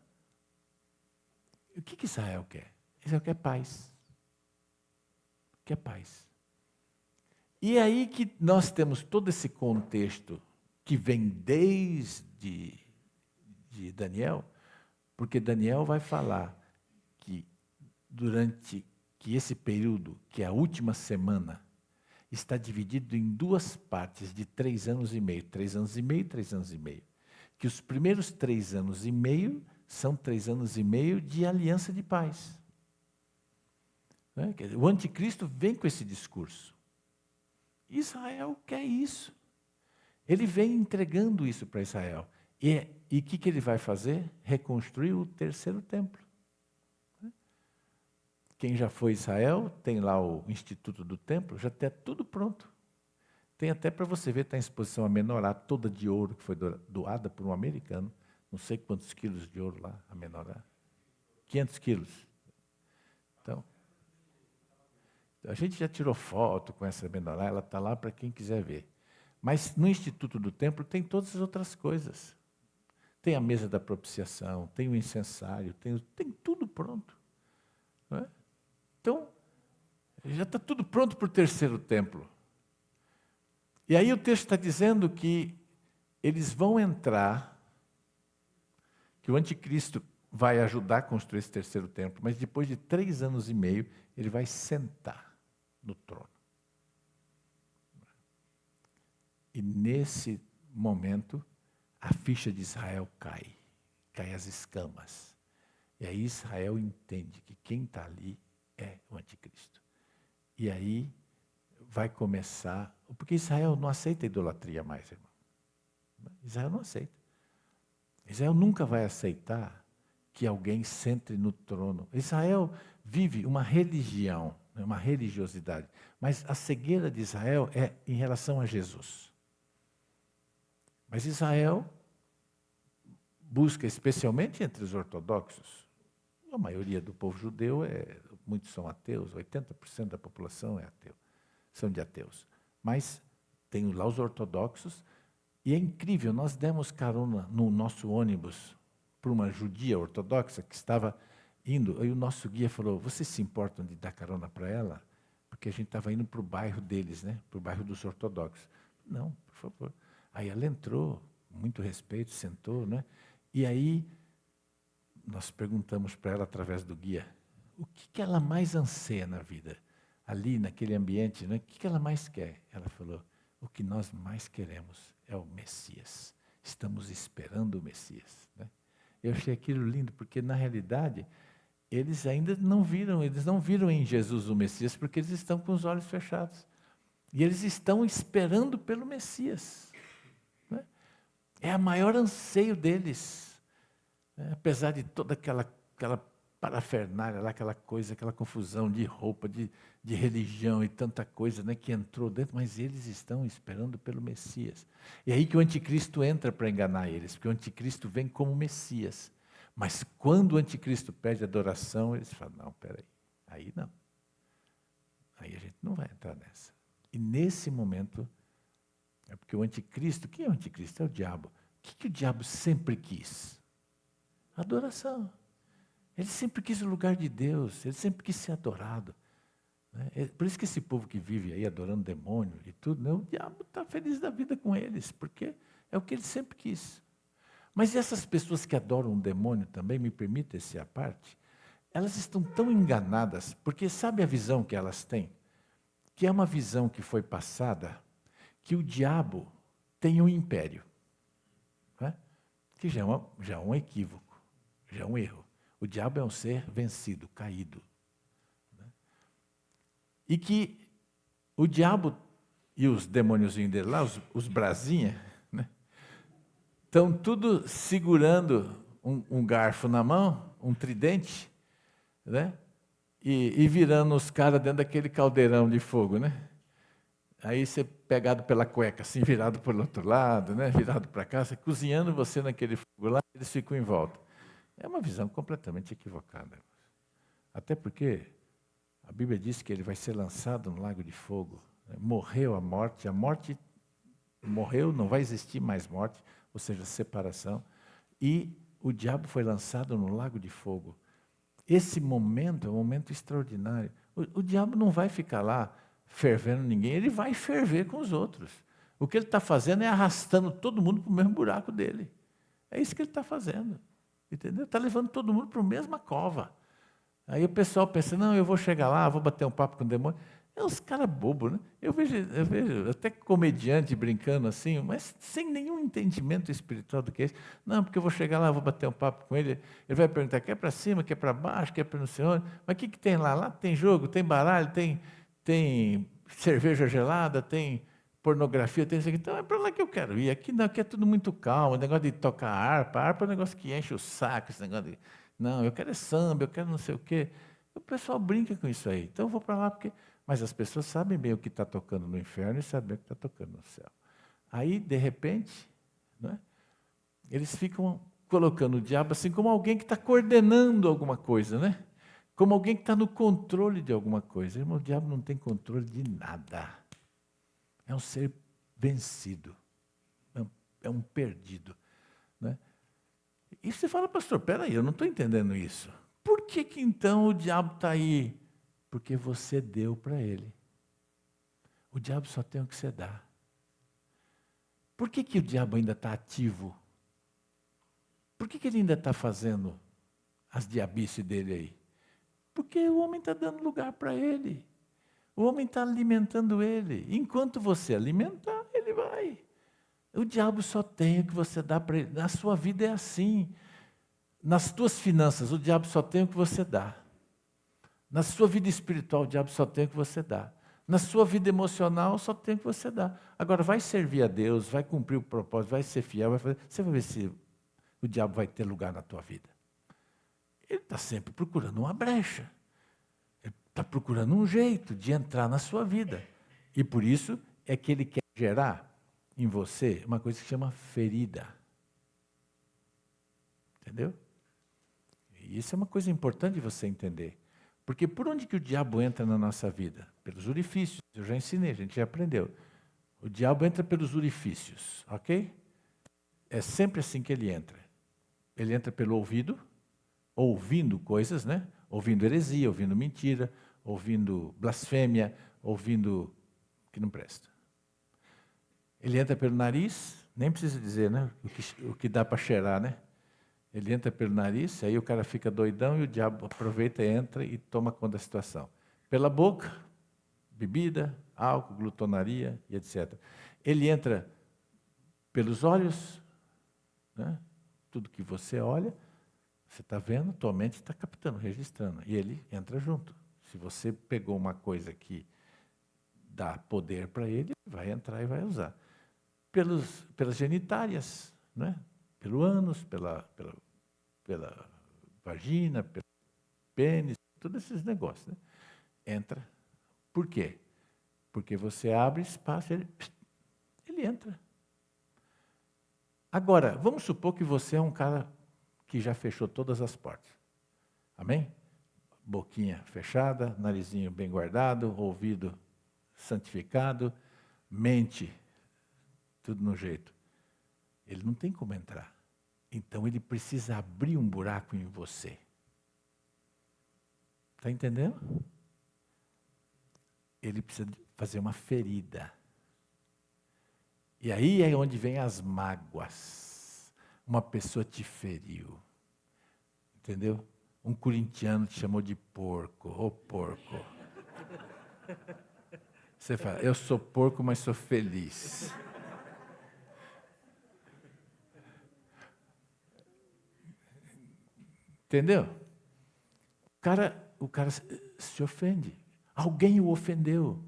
O que Israel quer? Israel quer paz. Quer paz. E aí que nós temos todo esse contexto que vem desde de Daniel, porque Daniel vai falar que que esse período, que é a última semana, está dividido em 2 partes de 3 anos e meio, 3 anos e meio, 3 anos e meio. Que os primeiros 3 anos e meio são 3 anos e meio de aliança de paz. Né? O anticristo vem com esse discurso. Israel quer isso. Ele vem entregando isso para Israel. E o que ele vai fazer? Reconstruir o 3º templo. Quem já foi a Israel, tem lá o Instituto do Templo, já está tudo pronto. Tem até para você ver, está em exposição a menorá toda de ouro, que foi doada por um americano. Não sei quantos quilos de ouro lá, a menorá. 500 quilos. Então, a gente já tirou foto com essa menorá, ela está lá para quem quiser ver. Mas no Instituto do Templo tem todas as outras coisas. Tem a mesa da propiciação, tem o incensário, tem tudo pronto. Não é? Então, já está tudo pronto para o terceiro templo. E aí o texto está dizendo que eles vão entrar, que o anticristo vai ajudar a construir esse terceiro templo, mas depois de 3 anos e meio, ele vai sentar no trono. E nesse momento, a ficha de Israel cai as escamas. E aí Israel entende que quem está ali é o anticristo. E aí vai começar, porque Israel não aceita idolatria mais, irmão. Israel não aceita. Israel nunca vai aceitar que alguém sente no trono. Israel vive uma religião, uma religiosidade, mas a cegueira de Israel é em relação a Jesus. Mas Israel busca, especialmente entre os ortodoxos, a maioria do povo judeu, muitos são ateus, 80% da população é ateu, são de ateus. Mas tem lá os ortodoxos, e é incrível, nós demos carona no nosso ônibus para uma judia ortodoxa que estava indo, e o nosso guia falou, vocês se importam de dar carona para ela? Porque a gente estava indo para o bairro deles, né? Para o bairro dos ortodoxos. Não, por favor. Aí ela entrou, muito respeito, sentou, né? E aí nós perguntamos para ela, através do guia, o que ela mais anseia na vida? Ali, naquele ambiente, né? O que ela mais quer? Ela falou, o que nós mais queremos é o Messias. Estamos esperando o Messias. Né? Eu achei aquilo lindo, porque na realidade, eles ainda não viram em Jesus o Messias, porque eles estão com os olhos fechados. E eles estão esperando pelo Messias. Né? É o maior anseio deles. Né? Apesar de toda aquela parafernália lá, aquela coisa, aquela confusão de roupa, de religião e tanta coisa, né, que entrou dentro, mas eles estão esperando pelo Messias. E é aí que o anticristo entra para enganar eles, porque o anticristo vem como Messias. Mas quando o anticristo pede adoração, eles falam, não, peraí, aí não. Aí a gente não vai entrar nessa. E nesse momento, é porque o anticristo, quem é o anticristo? É o diabo. O que o diabo sempre quis? Adoração. Ele sempre quis o lugar de Deus, ele sempre quis ser adorado. Né? É por isso que esse povo que vive aí adorando demônio e tudo, né? O diabo está feliz da vida com eles, porque é o que ele sempre quis. Mas essas pessoas que adoram o demônio também, me permita esse à parte, elas estão tão enganadas, porque sabe a visão que elas têm? Que é uma visão que foi passada, que o diabo tem um império. Né? Que já é um equívoco, já é um erro. O diabo é um ser vencido, caído. Né? E que o diabo e os demôniozinhos dele lá, os brasinha, né? Estão tudo segurando um garfo na mão, um tridente, né? E virando os caras dentro daquele caldeirão de fogo, né? Aí você pegado pela cueca, assim, virado para o outro lado, né? Virado para cá, você, cozinhando você naquele fogo lá, eles ficam em volta. É uma visão completamente equivocada. Até porque a Bíblia diz que ele vai ser lançado no lago de fogo. Né? Morreu a morte morreu, não vai existir mais morte, ou seja, separação. E o diabo foi lançado no lago de fogo. Esse momento é um momento extraordinário. O diabo não vai ficar lá fervendo ninguém, ele vai ferver com os outros. O que ele está fazendo é arrastando todo mundo para o mesmo buraco dele. É isso que ele está fazendo. Entendeu? Está levando todo mundo para a mesma cova. Aí o pessoal pensa, não, eu vou chegar lá, vou bater um papo com o demônio. É uns caras bobos, né? Eu vejo até comediante brincando assim, mas sem nenhum entendimento espiritual do que é isso. Não, porque eu vou chegar lá, vou bater um papo com ele, ele vai perguntar, quer para cima, quer para baixo, quer para não sei onde. Mas o que tem lá? Lá tem jogo, tem baralho, tem cerveja gelada, tem pornografia, tem isso aqui. Então é para lá que eu quero ir. Aqui não, aqui é tudo muito calmo, o negócio de tocar harpa é um negócio que enche o saco, esse negócio de... Não, eu quero é samba, eu quero não sei o quê. O pessoal brinca com isso aí. Então eu vou para lá porque... Mas as pessoas sabem bem o que está tocando no inferno e sabem o que está tocando no céu. Aí, de repente, né, eles ficam colocando o diabo assim como alguém que está coordenando alguma coisa, né? Como alguém que está no controle de alguma coisa. Irmão, o diabo não tem controle de nada. É um ser vencido, é um perdido. Né? E você fala, pastor, peraí, eu não estou entendendo isso. Por que então o diabo está aí? Porque você deu para ele. O diabo só tem o que você dá. Por que o diabo ainda está ativo? Por que ele ainda está fazendo as diabices dele aí? Porque o homem está dando lugar para ele. O homem está alimentando ele. Enquanto você alimentar, ele vai. O diabo só tem o que você dá para ele. Na sua vida é assim. Nas tuas finanças, o diabo só tem o que você dá. Na sua vida espiritual, o diabo só tem o que você dá. Na sua vida emocional, só tem o que você dá. Agora, vai servir a Deus, vai cumprir o propósito, vai ser fiel, vai fazer. Você vai ver se o diabo vai ter lugar na tua vida. Ele está sempre procurando uma brecha. Ele está procurando um jeito de entrar na sua vida. E por isso é que ele quer gerar em você uma coisa que se chama ferida. Entendeu? E isso é uma coisa importante de você entender. Porque por onde que o diabo entra na nossa vida? Pelos orifícios. Eu já ensinei, a gente já aprendeu. O diabo entra pelos orifícios, ok? É sempre assim que ele entra. Ele entra pelo ouvido, ouvindo coisas, né? Ouvindo heresia, ouvindo mentira, ouvindo blasfêmia, ouvindo que não presta. Ele entra pelo nariz, nem precisa dizer, né? O que dá para cheirar, né? Ele entra pelo nariz, aí o cara fica doidão e o diabo aproveita, entra e toma conta da situação. Pela boca, bebida, álcool, glutonaria e etc. Ele entra pelos olhos, né? Tudo que você olha, você está vendo, tua mente está captando, registrando, e ele entra junto. Se você pegou uma coisa que dá poder para ele, vai entrar e vai usar. Pelas genitárias, né? Pelo ânus, pela vagina, pelo pênis, todos esses negócios. Né? Entra. Por quê? Porque você abre espaço, ele entra. Agora, vamos supor que você é um cara que já fechou todas as portas. Amém? Boquinha fechada, narizinho bem guardado, ouvido santificado, mente, tudo no jeito. Ele não tem como entrar. Então ele precisa abrir um buraco em você. Está entendendo? Ele precisa fazer uma ferida. E aí é onde vem as mágoas. Uma pessoa te feriu. Entendeu? Um corintiano te chamou de porco. Ô porco. Você fala, eu sou porco, mas sou feliz. Entendeu? O cara se ofende. Alguém o ofendeu.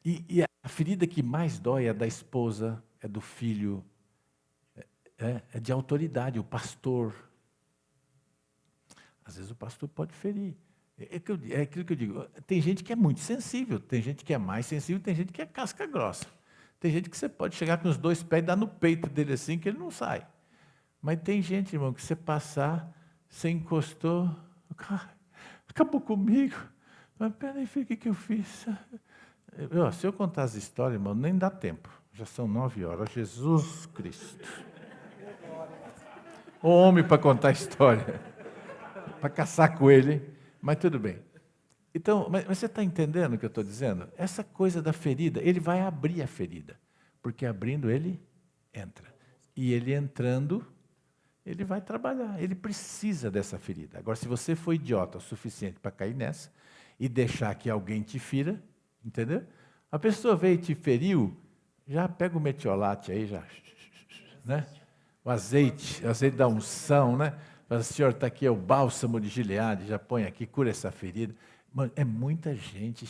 E a ferida que mais dói é da esposa, é do filho, é de autoridade, o pastor. Às vezes o pastor pode ferir. É aquilo que eu digo. Tem gente que é muito sensível, tem gente que é mais sensível, tem gente que é casca grossa. Tem gente que você pode chegar com os dois pés e dar no peito dele assim, que ele não sai. Mas tem gente, irmão, que você passar, você encostou, acabou comigo. Mas peraí, filho, o que eu fiz? Se eu contar as histórias, irmão, nem dá tempo. Já são 9 horas. Jesus Cristo. O homem para contar a história. Para caçar coelho, hein? Mas tudo bem. Então, mas você está entendendo o que eu estou dizendo? Essa coisa da ferida, ele vai abrir a ferida. Porque abrindo, ele entra. E ele entrando, ele vai trabalhar. Ele precisa dessa ferida. Agora, se você for idiota o suficiente para cair nessa e deixar que alguém te fira, entendeu? A pessoa veio e te feriu, já pega o metiolate aí, já, né? O azeite da unção, né? Fala, Senhor, está aqui, é o bálsamo de Gileade, já põe aqui, cura essa ferida. Mano, é muita gente,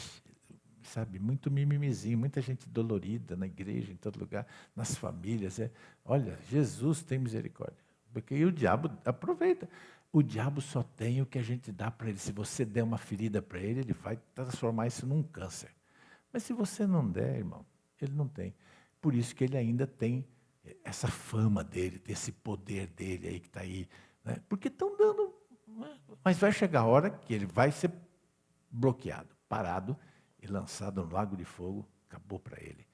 sabe, muito mimimizinho, muita gente dolorida na igreja, em todo lugar, nas famílias. Olha, Jesus tem misericórdia, porque aí o diabo aproveita. O diabo só tem o que a gente dá para ele. Se você der uma ferida para ele, ele vai transformar isso num câncer. Mas se você não der, irmão, ele não tem. Por isso que ele ainda tem essa fama dele, esse poder dele aí que está aí. Né? Porque estão dando... Mas vai chegar a hora que ele vai ser bloqueado, parado e lançado no lago de fogo, acabou para ele.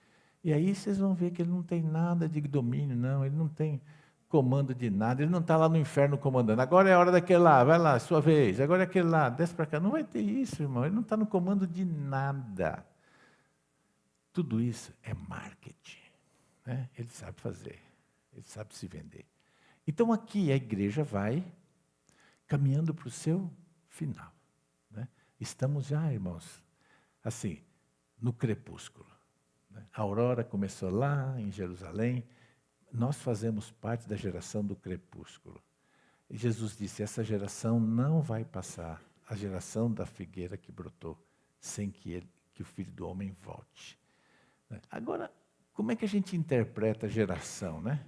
E aí vocês vão ver que ele não tem nada de domínio, não, ele não tem comando de nada, ele não está lá no inferno comandando. Agora é a hora daquele lá, vai lá, sua vez, agora é aquele lá, desce para cá. Não vai ter isso, irmão, ele não está no comando de nada. Tudo isso é marketing, né? Ele sabe fazer, ele sabe se vender. Então aqui a igreja vai caminhando para o seu final, né? Estamos já, irmãos, assim, no crepúsculo, né? A aurora começou lá em Jerusalém, nós fazemos parte da geração do crepúsculo. E Jesus disse, essa geração não vai passar, a geração da figueira que brotou, sem que o Filho do Homem volte. Agora, como é que a gente interpreta a geração, né?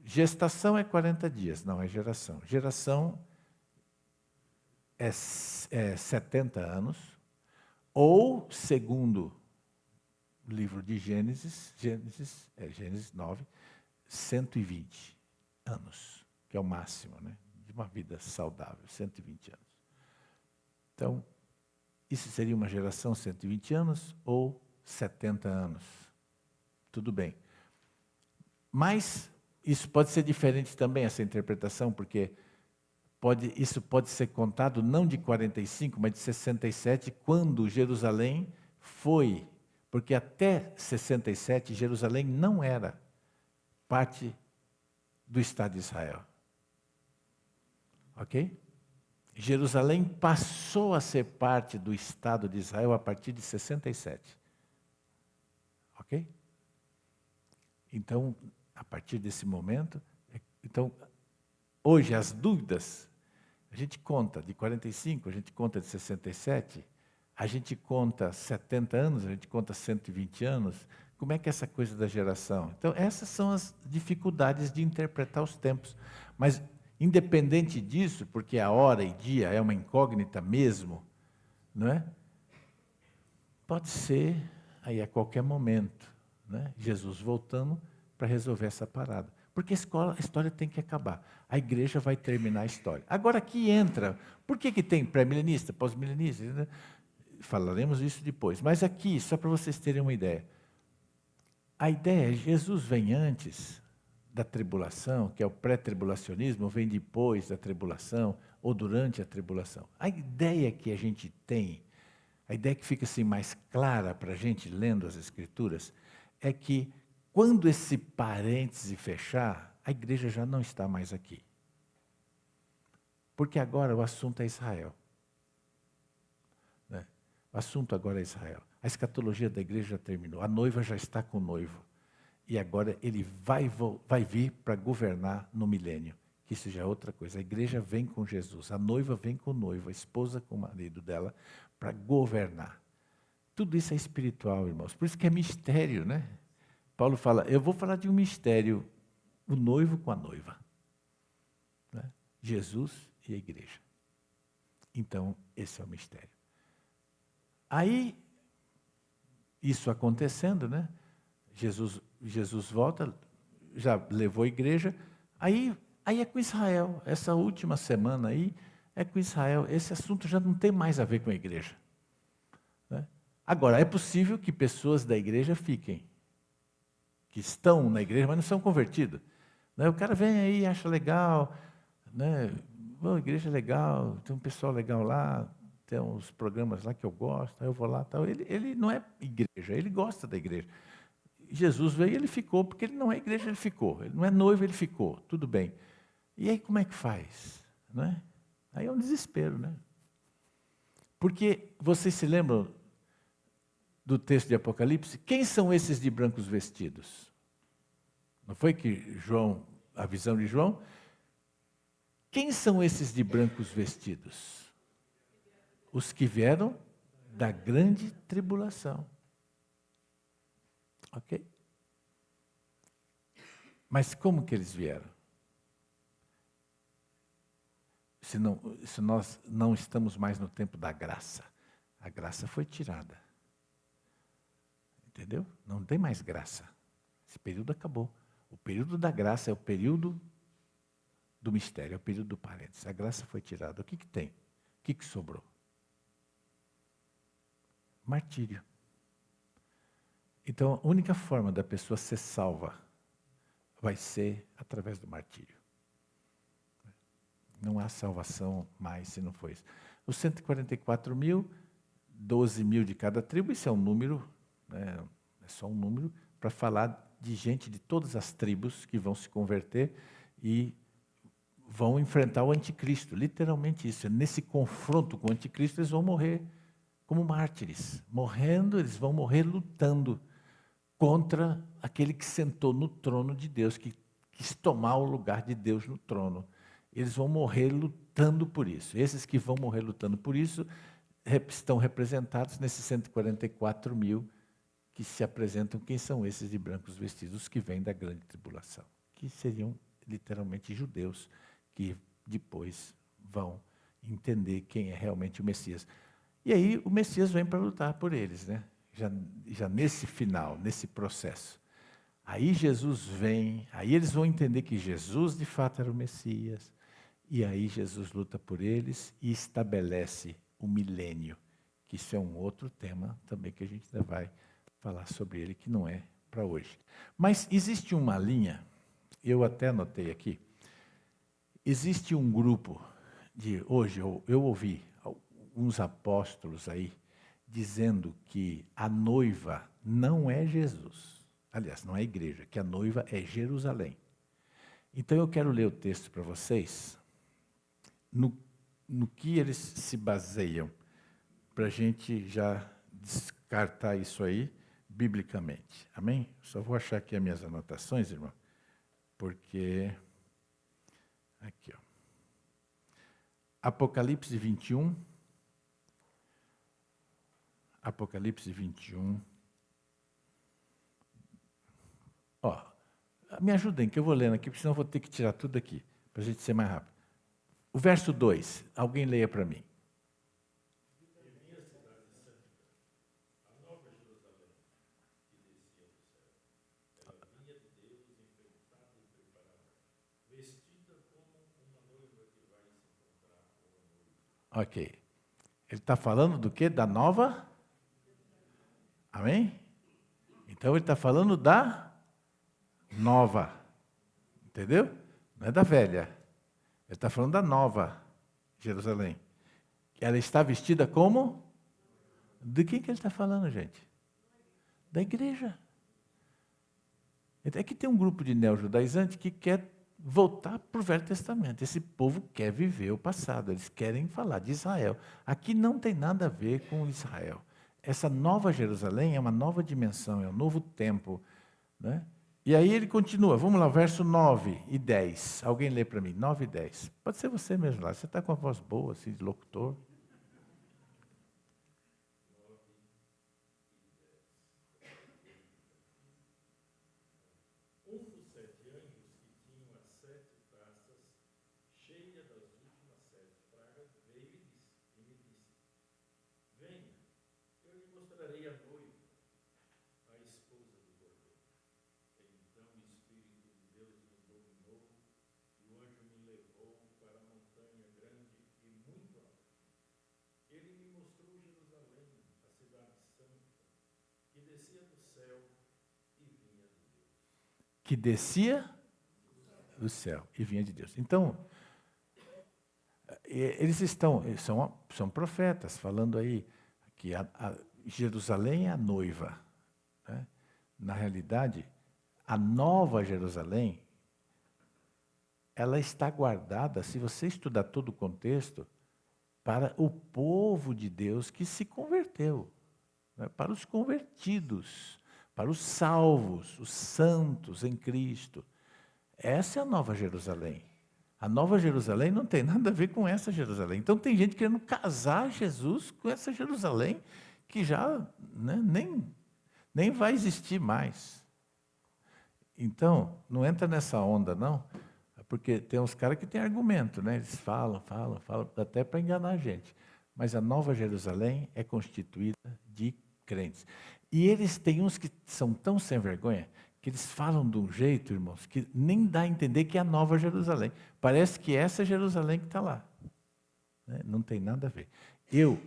Gestação é 40 dias, não é geração. Geração é 70 anos, ou, segundo o livro de Gênesis 9, 120 anos, que é o máximo, né, de uma vida saudável, 120 anos. Então, isso seria uma geração 120 anos ou 70 anos. Tudo bem. Mas isso pode ser diferente também, essa interpretação, porque isso pode ser contado não de 45, mas de 67, quando Jerusalém foi, porque até 67 Jerusalém não era parte do Estado de Israel. Ok? Jerusalém passou a ser parte do Estado de Israel a partir de 67. Ok? Então, a partir desse momento, então, hoje as dúvidas, a gente conta de 45, a gente conta de 67, a gente conta 70 anos, a gente conta 120 anos. Como é que é essa coisa da geração? Então, essas são as dificuldades de interpretar os tempos. Mas, independente disso, porque a hora e dia é uma incógnita mesmo, não é? Pode ser aí a qualquer momento, né? Jesus voltando para resolver essa parada. Porque a história tem que acabar. A igreja vai terminar a história. Agora aqui entra, por que tem pré-milenista, pós-milenista? Né? Falaremos isso depois. Mas aqui, só para vocês terem uma ideia. A ideia é Jesus vem antes da tribulação, que é o pré-tribulacionismo, vem depois da tribulação, ou durante a tribulação. A ideia que a gente tem, a ideia que fica assim mais clara para a gente lendo as Escrituras, é que quando esse parêntese fechar, a igreja já não está mais aqui. Porque agora o assunto é Israel. Né? O assunto agora é Israel. A escatologia da igreja já terminou. A noiva já está com o noivo. E agora ele vai vir para governar no milênio. Que isso já é outra coisa. A igreja vem com Jesus. A noiva vem com o noivo. A esposa com o marido dela para governar. Tudo isso é espiritual, irmãos. Por isso que é mistério, né? Paulo fala, eu vou falar de um mistério, o noivo com a noiva. Né? Jesus e a igreja. Então, esse é o mistério. Aí, isso acontecendo, né? Jesus volta, já levou a igreja, aí é com Israel. Essa última semana aí é com Israel. Esse assunto já não tem mais a ver com a igreja. Né? Agora, é possível que pessoas da igreja fiquem, que estão na igreja, mas não são convertidos. Né? O cara vem aí, acha legal, né? A igreja é legal, tem um pessoal legal lá, tem uns programas lá que eu gosto, aí eu vou lá tal. Ele não é igreja, ele gosta da igreja. Jesus veio e ele ficou, porque ele não é igreja, ele ficou. Ele não é noivo, ele ficou. Tudo bem. E aí como é que faz? Né? Aí é um desespero, né? Porque vocês se lembram do texto de Apocalipse? Quem são esses de brancos vestidos? Não foi que a visão de João? Quem são esses de brancos vestidos? Os que vieram da grande tribulação. Ok? Mas como que eles vieram? Se nós não estamos mais no tempo da graça. A graça foi tirada. Entendeu? Não tem mais graça. Esse período acabou. O período da graça é o período do mistério, é o período do parênteses. A graça foi tirada. O que tem? O que sobrou? Martírio. Então, a única forma da pessoa ser salva vai ser através do martírio. Não há salvação mais se não for isso. Os 144 mil, 12 mil de cada tribo, isso é um número, né, é só um número, para falar de gente de todas as tribos que vão se converter e vão enfrentar o anticristo. Literalmente isso. Nesse confronto com o anticristo, eles vão morrer como mártires. Morrendo, eles vão morrer lutando contra aquele que sentou no trono de Deus, que quis tomar o lugar de Deus no trono. Eles vão morrer lutando por isso. Esses que vão morrer lutando por isso estão representados nesses 144 mil que se apresentam. Quem são esses de brancos vestidos? Os que vêm da grande tribulação, que seriam literalmente judeus, que depois vão entender quem é realmente o Messias. E aí o Messias vem para lutar por eles, né? Já nesse final, nesse processo. Aí Jesus vem, aí eles vão entender que Jesus de fato era o Messias, e aí Jesus luta por eles e estabelece o milênio, que isso é um outro tema também que a gente ainda vai falar sobre ele, que não é para hoje. Mas existe uma linha, eu até anotei aqui, existe um grupo de, hoje eu ouvi alguns apóstolos aí, dizendo que a noiva não é Jesus. Aliás, não é a igreja, que a noiva é Jerusalém. Então eu quero ler o texto para vocês, no que eles se baseiam, para a gente já descartar isso aí biblicamente. Amém? Só vou achar aqui as minhas anotações, irmão, porque... Aqui, ó. Apocalipse 21. Apocalipse 21. Ó, me ajudem, que eu vou lendo aqui, porque senão eu vou ter que tirar tudo aqui, para a gente ser mais rápido. O verso 2, alguém leia para mim. Ok. Ele está falando do quê? Da nova? Amém? Então ele está falando da nova. Entendeu? Não é da velha. Ele está falando da nova Jerusalém. Ela está vestida como? De quem que ele está falando, gente? Da igreja. É que tem um grupo de neo-judaizantes que quer voltar para o Velho Testamento. Esse povo quer viver o passado, eles querem falar de Israel. Aqui não tem nada a ver com Israel. Essa nova Jerusalém é uma nova dimensão, é um novo tempo, né? E aí ele continua, vamos lá, verso 9 e 10. Alguém lê para mim, 9 e 10. Pode ser você mesmo lá, você está com a voz boa, assim, de locutor. Que descia do céu e vinha de Deus. Então, eles são profetas, falando aí que a Jerusalém é a noiva, né? Na realidade, a nova Jerusalém, ela está guardada, se você estudar todo o contexto, para o povo de Deus que se converteu, né? Para os convertidos, para os salvos, os santos em Cristo. Essa é a nova Jerusalém. A nova Jerusalém não tem nada a ver com essa Jerusalém. Então tem gente querendo casar Jesus com essa Jerusalém que já, né, nem vai existir mais. Então, não entra nessa onda, não, porque tem uns caras que têm argumento, né? Eles falam, até para enganar a gente. Mas a nova Jerusalém é constituída de crentes. E eles têm uns que são tão sem vergonha que eles falam de um jeito, irmãos, que nem dá a entender que é a nova Jerusalém. Parece que essa é Jerusalém que está lá. Né? Não tem nada a ver. Eu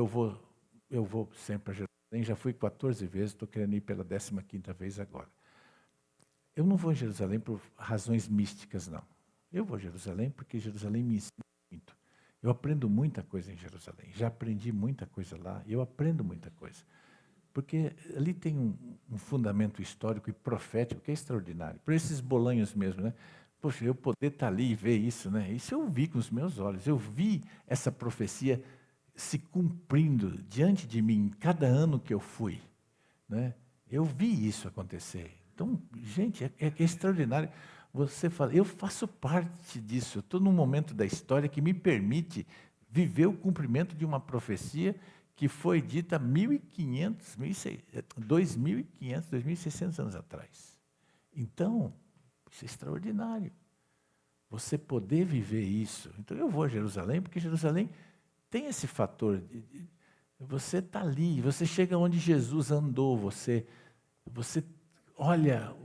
vou sempre a Jerusalém. Já fui 14 vezes, estou querendo ir pela 15ª vez agora. Eu não vou a Jerusalém por razões místicas, não. Eu vou a Jerusalém porque Jerusalém me ensina muito. Eu aprendo muita coisa em Jerusalém. Já aprendi muita coisa lá e eu aprendo muita coisa. Porque ali tem um fundamento histórico e profético que é extraordinário. Por esses bolanhos mesmo, né? Poxa, eu poder estar ali e ver isso, né? Isso eu vi com os meus olhos. Eu vi essa profecia se cumprindo diante de mim cada ano que eu fui, né? Eu vi isso acontecer. Então, gente, é extraordinário. Você fala, eu faço parte disso. Eu estou num momento da história que me permite viver o cumprimento de uma profecia que foi dita 1.500, 2.500, 2.600 anos atrás. Então, isso é extraordinário. Você poder viver isso. Então, eu vou a Jerusalém, porque Jerusalém tem esse fator. Você está ali, você chega onde Jesus andou, você olha,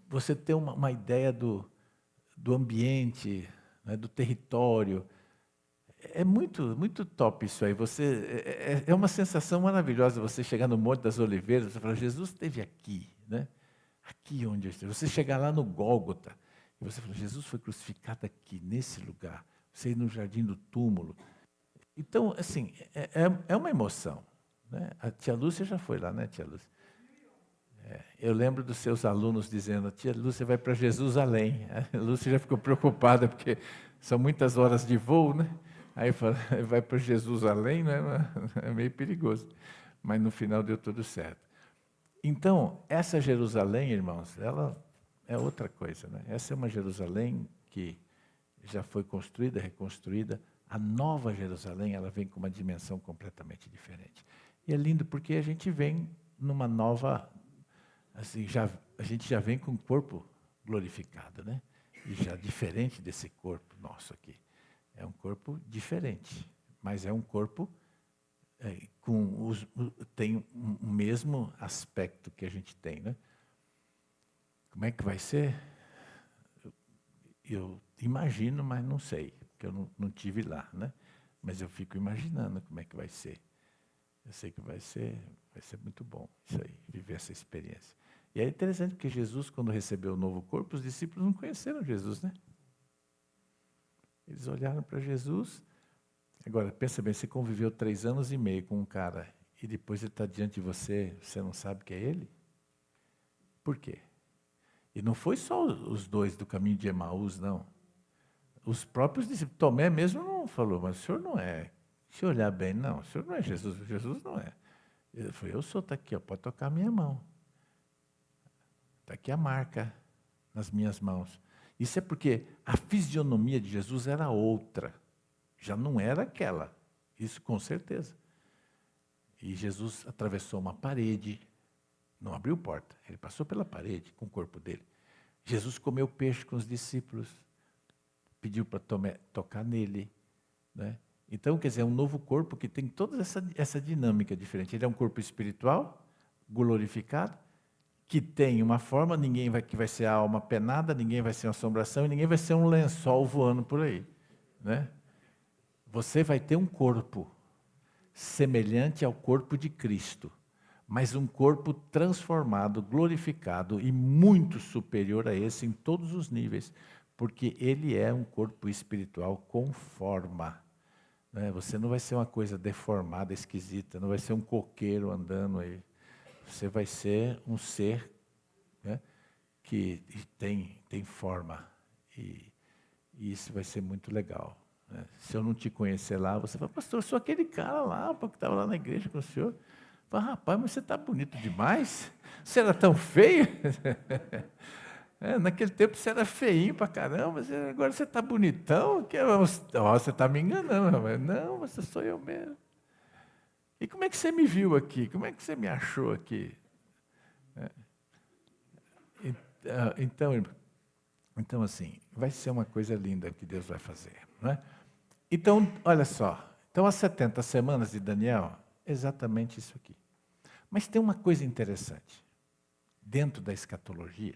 você tem uma ideia do ambiente, né, do território. É muito, muito top isso aí. É uma sensação maravilhosa você chegar no Monte das Oliveiras, você fala, Jesus esteve aqui, né? Aqui onde eu estou. Você chegar lá no Gólgota, e você fala, Jesus foi crucificado aqui, nesse lugar. Você ir no jardim do túmulo. Então, assim, é uma emoção, né? A tia Lúcia já foi lá, né, tia Lúcia? Eu lembro dos seus alunos dizendo, tia Lúcia vai para Jesus além. A Lúcia já ficou preocupada, porque são muitas horas de voo, né? Aí fala, vai para Jesus além, né? É meio perigoso. Mas no final deu tudo certo. Então, essa Jerusalém, irmãos, ela é outra coisa, né? Essa é uma Jerusalém que já foi construída, reconstruída. A nova Jerusalém, ela vem com uma dimensão completamente diferente. E é lindo porque a gente vem numa nova, assim, a gente já vem com o corpo glorificado, né? E já diferente desse corpo nosso aqui. É um corpo diferente, mas é um corpo tem o mesmo aspecto que a gente tem, né? Como é que vai ser? Eu imagino, mas não sei, porque eu não tive lá, né? Mas eu fico imaginando como é que vai ser. Eu sei que vai ser muito bom isso aí, viver essa experiência. E é interessante porque Jesus, quando recebeu o novo corpo, os discípulos não conheceram Jesus, né? Eles olharam para Jesus. Agora, pensa bem, você conviveu 3 anos e meio com um cara e depois ele está diante de você, você não sabe que é ele? Por quê? E não foi só os dois do caminho de Emaús, não. Os próprios discípulos, Tomé mesmo não falou, mas o senhor não é. Se olhar bem, não, o senhor não é Jesus, Jesus não é. Ele falou, eu sou, está aqui, ó, pode tocar a minha mão. Está aqui a marca nas minhas mãos. Isso é porque a fisionomia de Jesus era outra. Já não era aquela. Isso com certeza. E Jesus atravessou uma parede, não abriu porta, ele passou pela parede com o corpo dele. Jesus comeu peixe com os discípulos, pediu para tocar nele, né? Então, quer dizer, é um novo corpo que tem toda essa dinâmica diferente. Ele é um corpo espiritual, glorificado, que tem uma forma, que vai ser a alma penada, ninguém vai ser uma assombração e ninguém vai ser um lençol voando por aí, né? Você vai ter um corpo semelhante ao corpo de Cristo, mas um corpo transformado, glorificado e muito superior a esse em todos os níveis, porque ele é um corpo espiritual com forma. Né? Você não vai ser uma coisa deformada, esquisita, não vai ser um coqueiro andando aí. Você vai ser um ser, né, que tem forma. E isso vai ser muito legal. Né? Se eu não te conhecer lá, você fala, pastor, eu sou aquele cara lá, que estava lá na igreja com o senhor. Fala, rapaz, mas você está bonito demais. Você era tão feio. Naquele tempo você era feinho pra caramba, agora você está bonitão. Você está me enganando, rapaz. Não, mas sou eu mesmo. E como é que você me viu aqui? Como é que você me achou aqui? Então, assim, vai ser uma coisa linda que Deus vai fazer. Não é? Então, olha só. Então, as 70 semanas de Daniel, exatamente isso aqui. Mas tem uma coisa interessante, dentro da escatologia,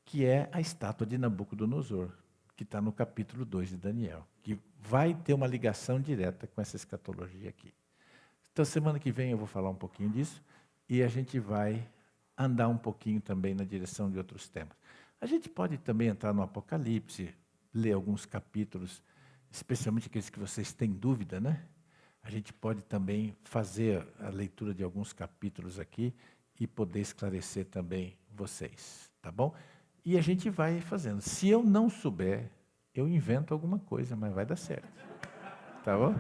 que é a estátua de Nabucodonosor, que está no capítulo 2 de Daniel, que vai ter uma ligação direta com essa escatologia aqui. Então, semana que vem eu vou falar um pouquinho disso e a gente vai andar um pouquinho também na direção de outros temas. A gente pode também entrar no Apocalipse, ler alguns capítulos, especialmente aqueles que vocês têm dúvida, né? A gente pode também fazer a leitura de alguns capítulos aqui e poder esclarecer também vocês, tá bom? E a gente vai fazendo. Se eu não souber, eu invento alguma coisa, mas vai dar certo. Tá bom?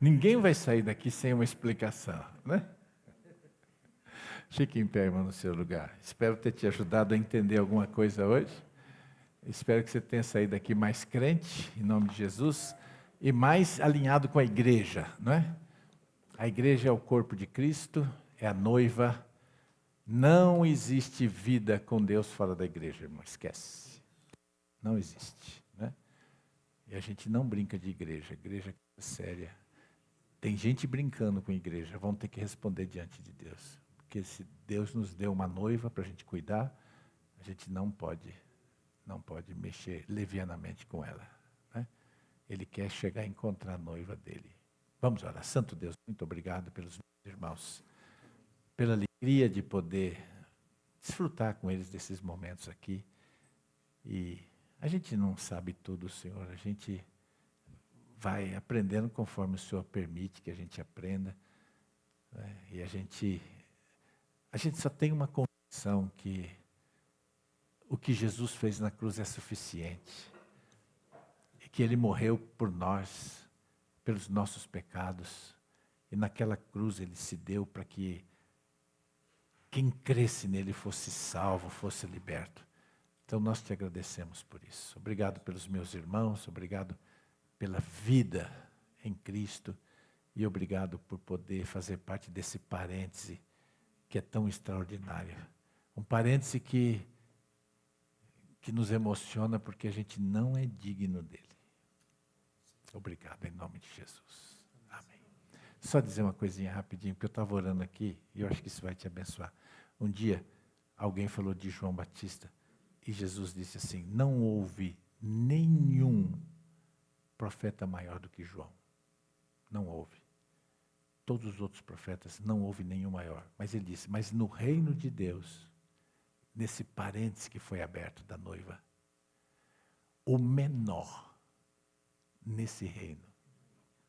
Ninguém vai sair daqui sem uma explicação, né? Fique em pé, irmão, no seu lugar. Espero ter te ajudado a entender alguma coisa hoje. Espero que você tenha saído daqui mais crente, em nome de Jesus, e mais alinhado com a igreja, não é? A igreja é o corpo de Cristo, é a noiva. Não existe vida com Deus fora da igreja, irmão, esquece. Não existe, né? E a gente não brinca de igreja, igreja é séria. Tem gente brincando com a igreja, vão ter que responder diante de Deus. Porque se Deus nos deu uma noiva para a gente cuidar, a gente não pode mexer levianamente com ela, né? Ele quer chegar a encontrar a noiva dele. Vamos orar. Santo Deus, muito obrigado pelos meus irmãos, pela alegria de poder desfrutar com eles desses momentos aqui. E a gente não sabe tudo, Senhor, a gente vai aprendendo conforme o Senhor permite que a gente aprenda, né? E a gente só tem uma convicção que o que Jesus fez na cruz é suficiente. E que Ele morreu por nós, pelos nossos pecados. E naquela cruz Ele se deu para que quem cresce nele fosse salvo, fosse liberto. Então nós te agradecemos por isso. Obrigado pelos meus irmãos, obrigado pela vida em Cristo. E obrigado por poder fazer parte desse parêntese que é tão extraordinário. Um parêntese que nos emociona porque a gente não é digno dele. Obrigado, em nome de Jesus. Amém. Só dizer uma coisinha rapidinho, porque eu estava orando aqui e eu acho que isso vai te abençoar. Um dia, alguém falou de João Batista e Jesus disse assim: não houve nenhum profeta maior do que João. Não houve. Todos os outros profetas, não houve nenhum maior. Mas ele disse, mas no reino de Deus, nesse parênteses que foi aberto da noiva, o menor nesse reino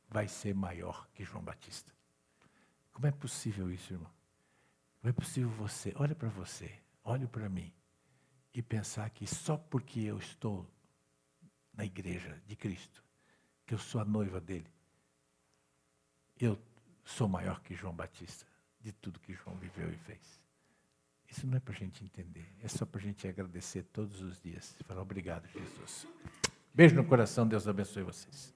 vai ser maior que João Batista. Como é possível isso, irmão? Como é possível você, olha para você, olhe para mim, e pensar que só porque eu estou na igreja de Cristo, que eu sou a noiva dele, eu sou maior que João Batista, de tudo que João viveu e fez. Isso não é para a gente entender, é só para a gente agradecer todos os dias. Falar obrigado, Jesus. Beijo no coração, Deus abençoe vocês.